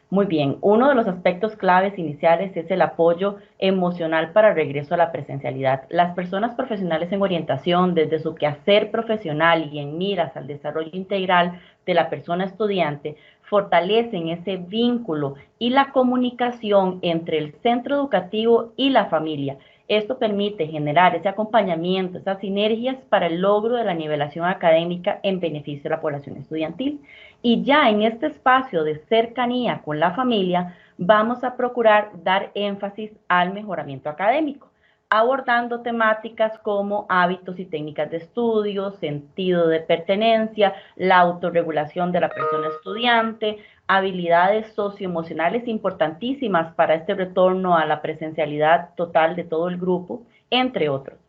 Muy bien, uno de los aspectos claves iniciales es el apoyo emocional para el regreso a la presencialidad. Las personas profesionales en orientación, desde su quehacer profesional y en miras al desarrollo integral de la persona estudiante, fortalecen ese vínculo y la comunicación entre el centro educativo y la familia. Esto permite generar ese acompañamiento, esas sinergias para el logro de la nivelación académica en beneficio de la población estudiantil. Y ya en este espacio de cercanía con la familia, vamos a procurar dar énfasis al mejoramiento académico, abordando temáticas como hábitos y técnicas de estudio, sentido de pertenencia, la autorregulación de la persona estudiante, habilidades socioemocionales importantísimas para este retorno a la presencialidad total de todo el grupo, entre otros.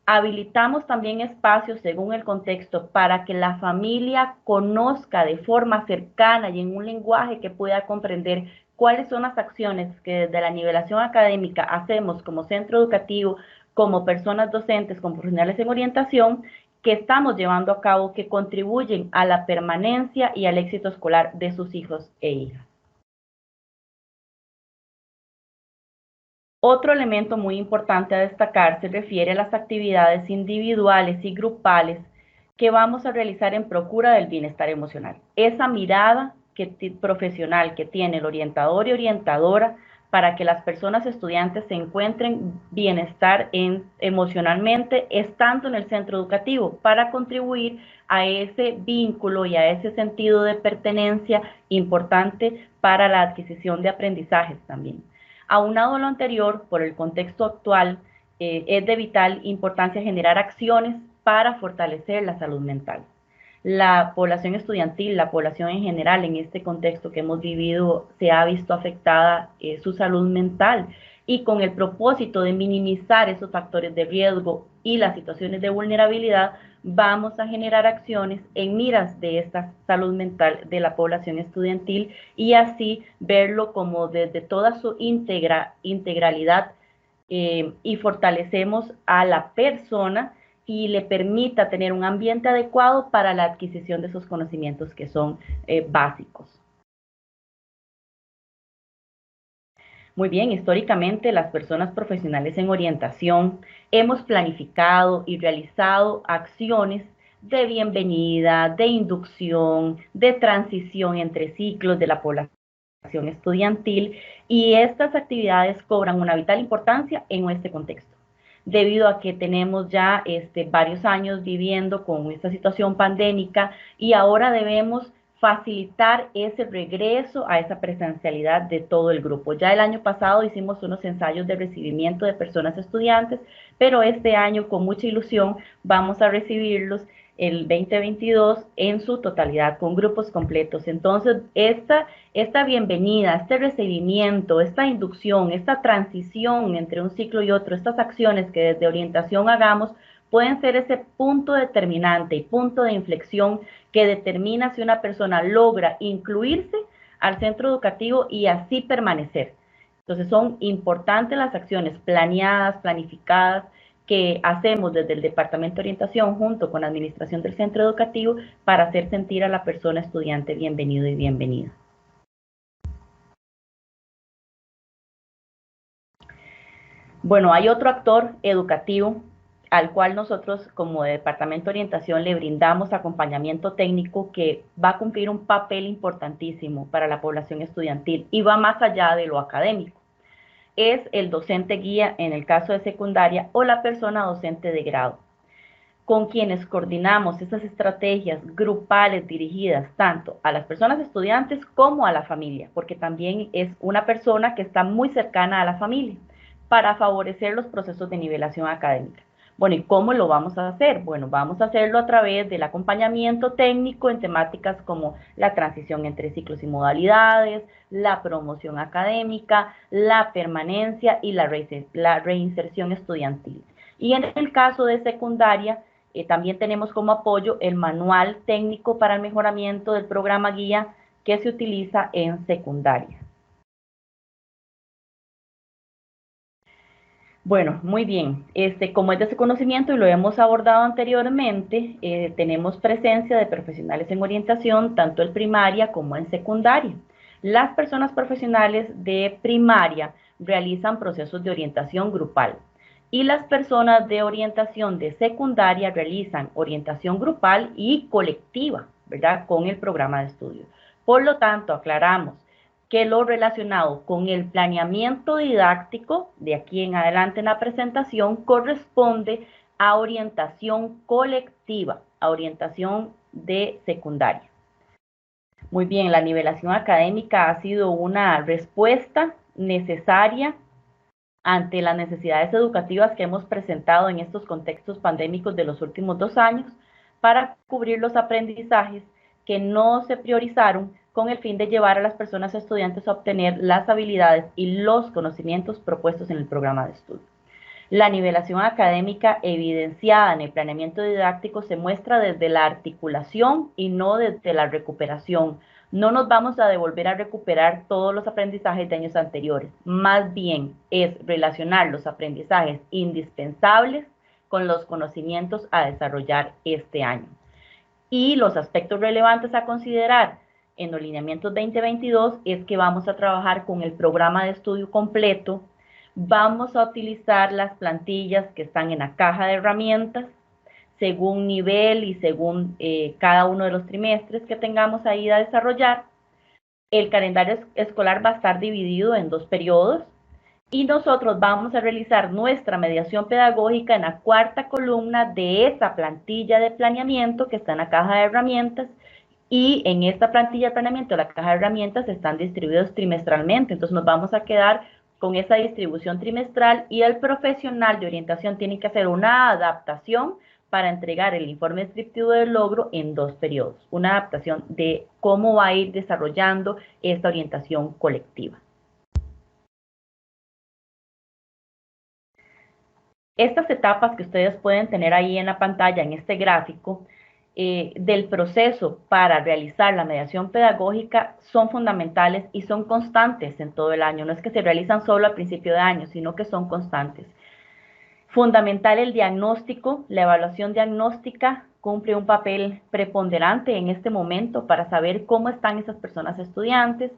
Habilitamos también espacios según el contexto para que la familia conozca de forma cercana y en un lenguaje que pueda comprender cuáles son las acciones que desde la nivelación académica hacemos como centro educativo, como personas docentes, como profesionales en orientación, que estamos llevando a cabo, que contribuyen a la permanencia y al éxito escolar de sus hijos e hijas. Otro elemento muy importante a destacar se refiere a las actividades individuales y grupales que vamos a realizar en procura del bienestar emocional. Esa mirada profesional que tiene el orientador y orientadora para que las personas estudiantes se encuentren bienestar emocionalmente estando en el centro educativo, para contribuir a ese vínculo y a ese sentido de pertenencia importante para la adquisición de aprendizajes también. Aunado a lo anterior, por el contexto actual, es de vital importancia generar acciones para fortalecer la salud mental. La población estudiantil, la población en general en este contexto que hemos vivido, se ha visto afectada su salud mental, y con el propósito de minimizar esos factores de riesgo y las situaciones de vulnerabilidad, vamos a generar acciones en miras de esta salud mental de la población estudiantil, y así verlo como desde toda su integralidad, y fortalecemos a la persona y le permita tener un ambiente adecuado para la adquisición de esos conocimientos que son básicos. Muy bien, históricamente las personas profesionales en orientación hemos planificado y realizado acciones de bienvenida, de inducción, de transición entre ciclos de la población estudiantil, y estas actividades cobran una vital importancia en este contexto, debido a que tenemos ya varios años viviendo con esta situación pandémica, y ahora debemos facilitar ese regreso a esa presencialidad de todo el grupo. Ya el año pasado hicimos unos ensayos de recibimiento de personas estudiantes, pero este año con mucha ilusión vamos a recibirlos el 2022 en su totalidad, con grupos completos. Entonces, esta bienvenida, este recibimiento, esta inducción, esta transición entre un ciclo y otro, estas acciones que desde orientación hagamos, pueden ser ese punto determinante y punto de inflexión que determina si una persona logra incluirse al centro educativo y así permanecer. Entonces, son importantes las acciones planeadas, planificadas, que hacemos desde el Departamento de Orientación junto con la Administración del Centro Educativo para hacer sentir a la persona estudiante bienvenido y bienvenida. Bueno, hay otro actor educativo al cual nosotros como Departamento de Orientación le brindamos acompañamiento técnico, que va a cumplir un papel importantísimo para la población estudiantil y va más allá de lo académico. Es el docente guía en el caso de secundaria o la persona docente de grado, con quienes coordinamos esas estrategias grupales dirigidas tanto a las personas estudiantes como a la familia, porque también es una persona que está muy cercana a la familia, para favorecer los procesos de nivelación académica. Bueno, ¿y cómo lo vamos a hacer? Bueno, vamos a hacerlo a través del acompañamiento técnico en temáticas como la transición entre ciclos y modalidades, la promoción académica, la permanencia y la reinserción estudiantil. Y en el caso de secundaria, también tenemos como apoyo el manual técnico para el mejoramiento del programa guía que se utiliza en secundaria. Bueno, muy bien. Como es de ese conocimiento y lo hemos abordado anteriormente, tenemos presencia de profesionales en orientación, tanto en primaria como en secundaria. Las personas profesionales de primaria realizan procesos de orientación grupal, y las personas de orientación de secundaria realizan orientación grupal y colectiva, ¿verdad?, con el programa de estudio. Por lo tanto, aclaramos que lo relacionado con el planeamiento didáctico de aquí en adelante en la presentación corresponde a orientación colectiva, a orientación de secundaria. Muy bien, la nivelación académica ha sido una respuesta necesaria ante las necesidades educativas que hemos presentado en estos contextos pandémicos de los últimos 2 años, para cubrir los aprendizajes que no se priorizaron con el fin de llevar a las personas estudiantes a obtener las habilidades y los conocimientos propuestos en el programa de estudio. La nivelación académica evidenciada en el planeamiento didáctico se muestra desde la articulación y no desde la recuperación. No nos vamos a devolver a recuperar todos los aprendizajes de años anteriores. Más bien es relacionar los aprendizajes indispensables con los conocimientos a desarrollar este año. Y los aspectos relevantes a considerar en los lineamientos 2022 es que vamos a trabajar con el programa de estudio completo. Vamos a utilizar las plantillas que están en la caja de herramientas, según nivel y según cada uno de los trimestres que tengamos ahí a desarrollar. El calendario escolar va a estar dividido en 2 periodos y nosotros vamos a realizar nuestra mediación pedagógica en la 4ª columna de esa plantilla de planeamiento que está en la caja de herramientas, y en esta plantilla de planeamiento, la caja de herramientas, están distribuidos trimestralmente. Entonces nos vamos a quedar con esa distribución trimestral y el profesional de orientación tiene que hacer una adaptación para entregar el informe descriptivo del logro en 2 periodos. Una adaptación de cómo va a ir desarrollando esta orientación colectiva. Estas etapas que ustedes pueden tener ahí en la pantalla, en este gráfico, del proceso para realizar la mediación pedagógica son fundamentales y son constantes en todo el año. No es que se realizan solo al principio de año, sino que son constantes. Fundamental el diagnóstico. La evaluación diagnóstica cumple un papel preponderante en este momento para saber cómo están esas personas estudiantes,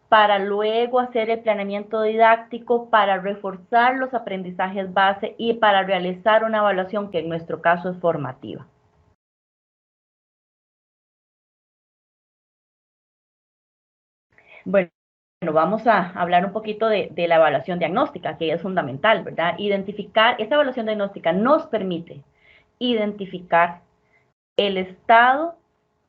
para luego hacer el planeamiento didáctico, para reforzar los aprendizajes base y para realizar una evaluación que en nuestro caso es formativa. Bueno, vamos a hablar un poquito de la evaluación diagnóstica, que es fundamental, ¿verdad? Esa evaluación diagnóstica nos permite identificar el estado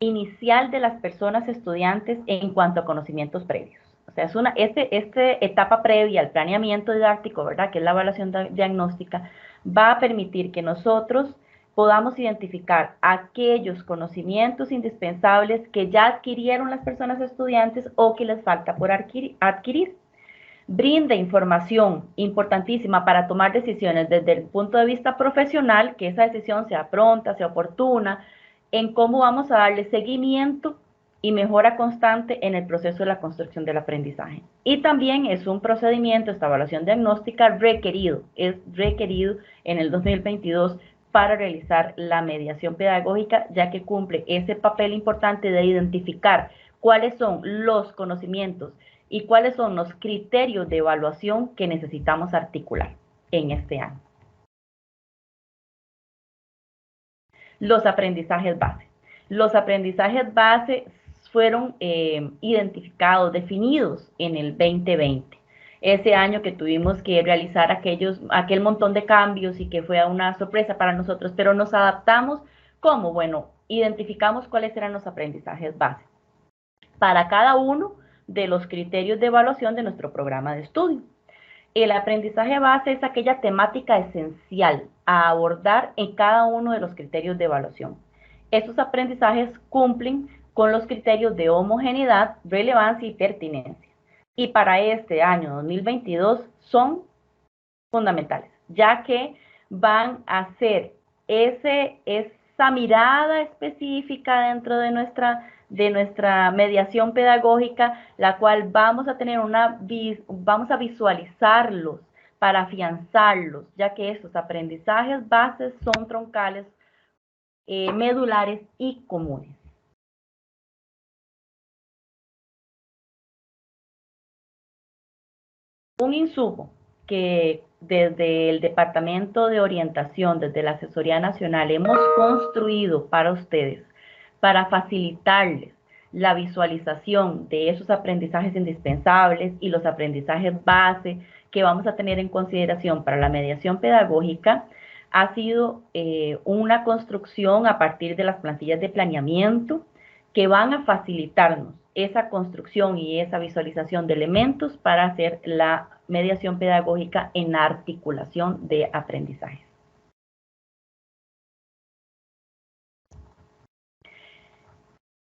inicial de las personas estudiantes en cuanto a conocimientos previos. O sea, esta etapa previa al planeamiento didáctico, ¿verdad? Que es la evaluación diagnóstica, va a permitir que nosotros podamos identificar aquellos conocimientos indispensables que ya adquirieron las personas estudiantes o que les falta por adquirir. Brinda información importantísima para tomar decisiones desde el punto de vista profesional, que esa decisión sea pronta, sea oportuna, en cómo vamos a darle seguimiento y mejora constante en el proceso de la construcción del aprendizaje. Y también es un procedimiento, esta evaluación diagnóstica, es requerido en el 2022 para realizar la mediación pedagógica, ya que cumple ese papel importante de identificar cuáles son los conocimientos y cuáles son los criterios de evaluación que necesitamos articular en este año. Los aprendizajes base. Los aprendizajes base fueron identificados, definidos en el 2020. Ese año que tuvimos que realizar aquel montón de cambios y que fue una sorpresa para nosotros, pero nos adaptamos. ¿Cómo? Bueno, identificamos cuáles eran los aprendizajes base para cada uno de los criterios de evaluación de nuestro programa de estudio. El aprendizaje base es aquella temática esencial a abordar en cada uno de los criterios de evaluación. Estos aprendizajes cumplen con los criterios de homogeneidad, relevancia y pertinencia. Y para este año 2022 son fundamentales, ya que van a ser esa mirada específica dentro de nuestra mediación pedagógica, la cual vamos a visualizarlos para afianzarlos, ya que estos aprendizajes bases son troncales, medulares y comunes. Un insumo que desde el Departamento de Orientación, desde la Asesoría Nacional, hemos construido para ustedes, para facilitarles la visualización de esos aprendizajes indispensables y los aprendizajes base que vamos a tener en consideración para la mediación pedagógica, ha sido una construcción a partir de las plantillas de planeamiento que van a facilitarnos esa construcción y esa visualización de elementos para hacer la mediación pedagógica en la articulación de aprendizajes.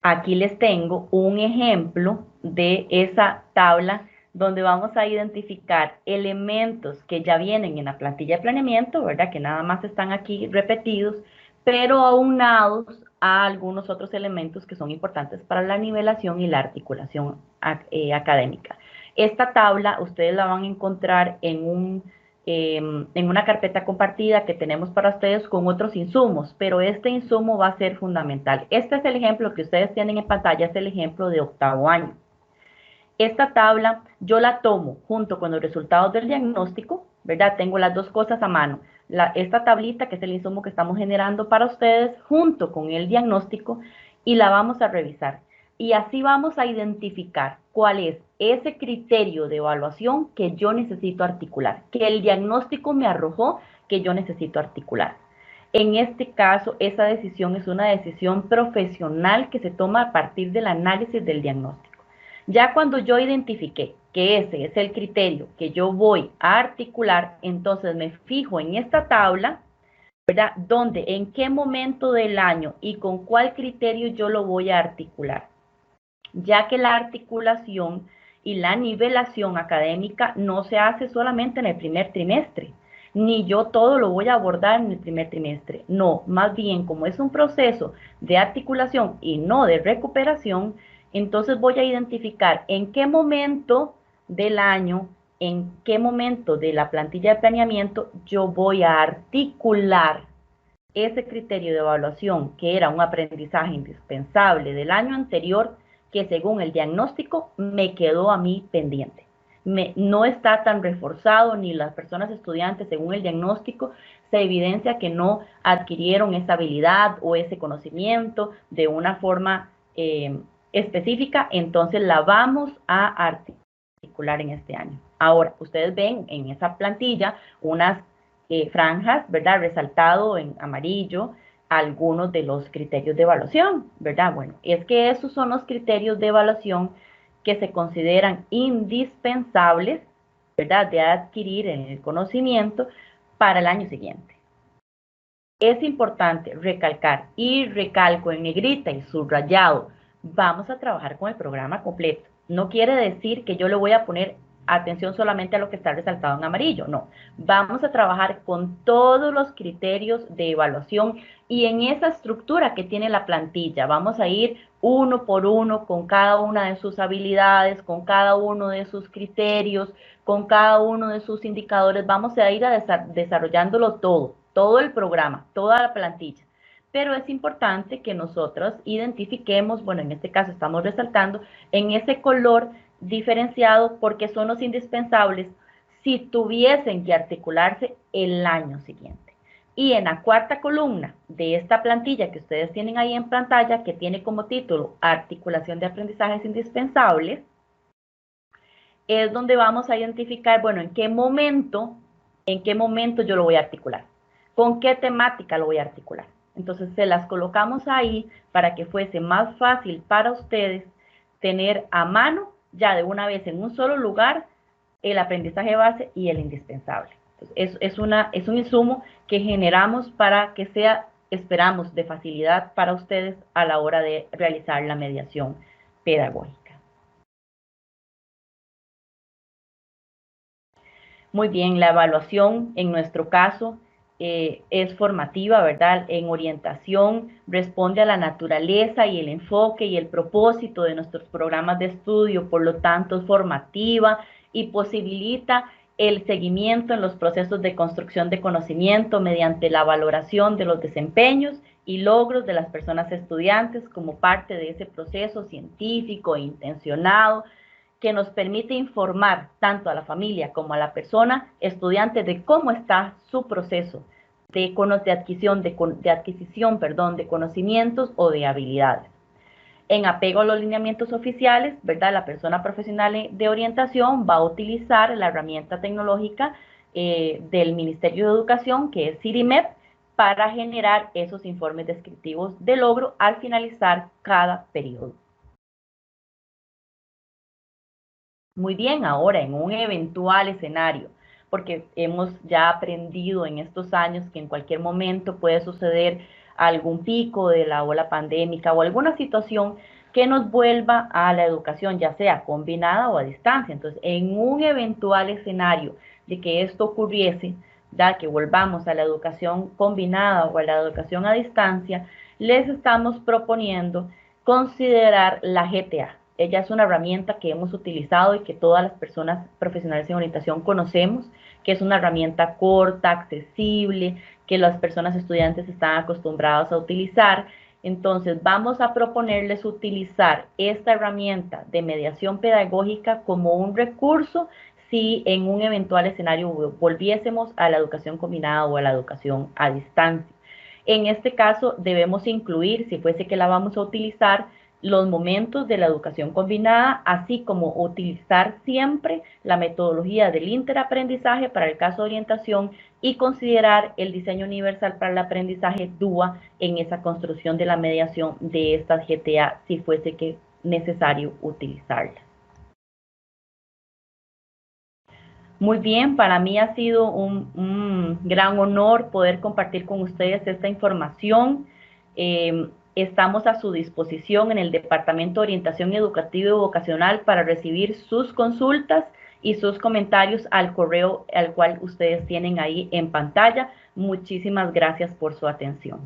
Aquí les tengo un ejemplo de esa tabla donde vamos a identificar elementos que ya vienen en la plantilla de planeamiento, ¿verdad? Que nada más están aquí repetidos, pero aunados a algunos otros elementos que son importantes para la nivelación y la articulación académica. Esta tabla ustedes la van a encontrar en una carpeta compartida que tenemos para ustedes con otros insumos, pero este insumo va a ser fundamental. Este es el ejemplo que ustedes tienen en pantalla, es el ejemplo de octavo año. Esta tabla yo la tomo junto con los resultados del diagnóstico, ¿verdad? Tengo las dos cosas a mano. Esta tablita, que es el insumo que estamos generando para ustedes, junto con el diagnóstico, y la vamos a revisar. Y así vamos a identificar cuál es ese criterio de evaluación que yo necesito articular, que el diagnóstico me arrojó que yo necesito articular. En este caso, esa decisión es una decisión profesional que se toma a partir del análisis del diagnóstico. Ya cuando yo identifiqué que ese es el criterio que yo voy a articular, entonces me fijo en esta tabla, ¿verdad? Donde, en qué momento del año y con cuál criterio yo lo voy a articular. Ya que la articulación y la nivelación académica no se hace solamente en el primer trimestre, ni yo todo lo voy a abordar en el primer trimestre. No, más bien como es un proceso de articulación y no de recuperación, entonces voy a identificar en qué momento del año, en qué momento de la plantilla de planeamiento yo voy a articular ese criterio de evaluación, que era un aprendizaje indispensable del año anterior, que según el diagnóstico me quedó a mí pendiente. No está tan reforzado, ni las personas estudiantes, según el diagnóstico, se evidencia que no adquirieron esa habilidad o ese conocimiento de una forma específica, entonces la vamos a articular en este año. Ahora, ustedes ven en esa plantilla unas franjas, ¿verdad? Resaltado en amarillo algunos de los criterios de evaluación, ¿verdad? Bueno, es que esos son los criterios de evaluación que se consideran indispensables, ¿verdad? De adquirir en el conocimiento para el año siguiente. Es importante recalcar, y recalco en negrita y subrayado, vamos a trabajar con el programa completo. No quiere decir que yo le voy a poner atención solamente a lo que está resaltado en amarillo, no. Vamos a trabajar con todos los criterios de evaluación y en esa estructura que tiene la plantilla. Vamos a ir uno por uno con cada una de sus habilidades, con cada uno de sus criterios, con cada uno de sus indicadores. Vamos a ir desarrollándolo todo el programa, toda la plantilla. Pero es importante que nosotros identifiquemos, bueno, en este caso estamos resaltando en ese color diferenciado porque son los indispensables si tuviesen que articularse el año siguiente. Y en la cuarta columna de esta plantilla que ustedes tienen ahí en pantalla, que tiene como título Articulación de aprendizajes indispensables, es donde vamos a identificar, bueno, en qué momento yo lo voy a articular, con qué temática lo voy a articular. Entonces se las colocamos ahí para que fuese más fácil para ustedes tener a mano ya de una vez en un solo lugar el aprendizaje base y el indispensable. Entonces, es un insumo que generamos para que sea, esperamos, de facilidad para ustedes a la hora de realizar la mediación pedagógica. Muy bien, la evaluación en nuestro caso es formativa, ¿verdad? En orientación responde a la naturaleza y el enfoque y el propósito de nuestros programas de estudio, por lo tanto es formativa y posibilita el seguimiento en los procesos de construcción de conocimiento mediante la valoración de los desempeños y logros de las personas estudiantes como parte de ese proceso científico e intencionado que nos permite informar tanto a la familia como a la persona estudiante de cómo está su proceso de adquisición de conocimientos o de habilidades. En apego a los lineamientos oficiales, ¿verdad? La persona profesional de orientación va a utilizar la herramienta tecnológica del Ministerio de Educación, que es CIRIMEP, para generar esos informes descriptivos de logro al finalizar cada periodo. Muy bien, ahora en un eventual escenario, porque hemos ya aprendido en estos años que en cualquier momento puede suceder algún pico de la ola pandémica o alguna situación que nos vuelva a la educación, ya sea combinada o a distancia. Entonces, en un eventual escenario de que esto ocurriese, ya que volvamos a la educación combinada o a la educación a distancia, les estamos proponiendo considerar la GTA. Ella es una herramienta que hemos utilizado y que todas las personas profesionales en orientación conocemos, que es una herramienta corta, accesible, que las personas estudiantes están acostumbradas a utilizar. Entonces, vamos a proponerles utilizar esta herramienta de mediación pedagógica como un recurso si en un eventual escenario volviésemos a la educación combinada o a la educación a distancia. En este caso, debemos incluir, si fuese que la vamos a utilizar, los momentos de la educación combinada, así como utilizar siempre la metodología del interaprendizaje para el caso de orientación y considerar el diseño universal para el aprendizaje DUA en esa construcción de la mediación de estas GTA si fuese que necesario utilizarlas. Muy bien, para mí ha sido un gran honor poder compartir con ustedes esta información. Estamos a su disposición en el Departamento de Orientación Educativa y Vocacional para recibir sus consultas y sus comentarios al correo al cual ustedes tienen ahí en pantalla. Muchísimas gracias por su atención.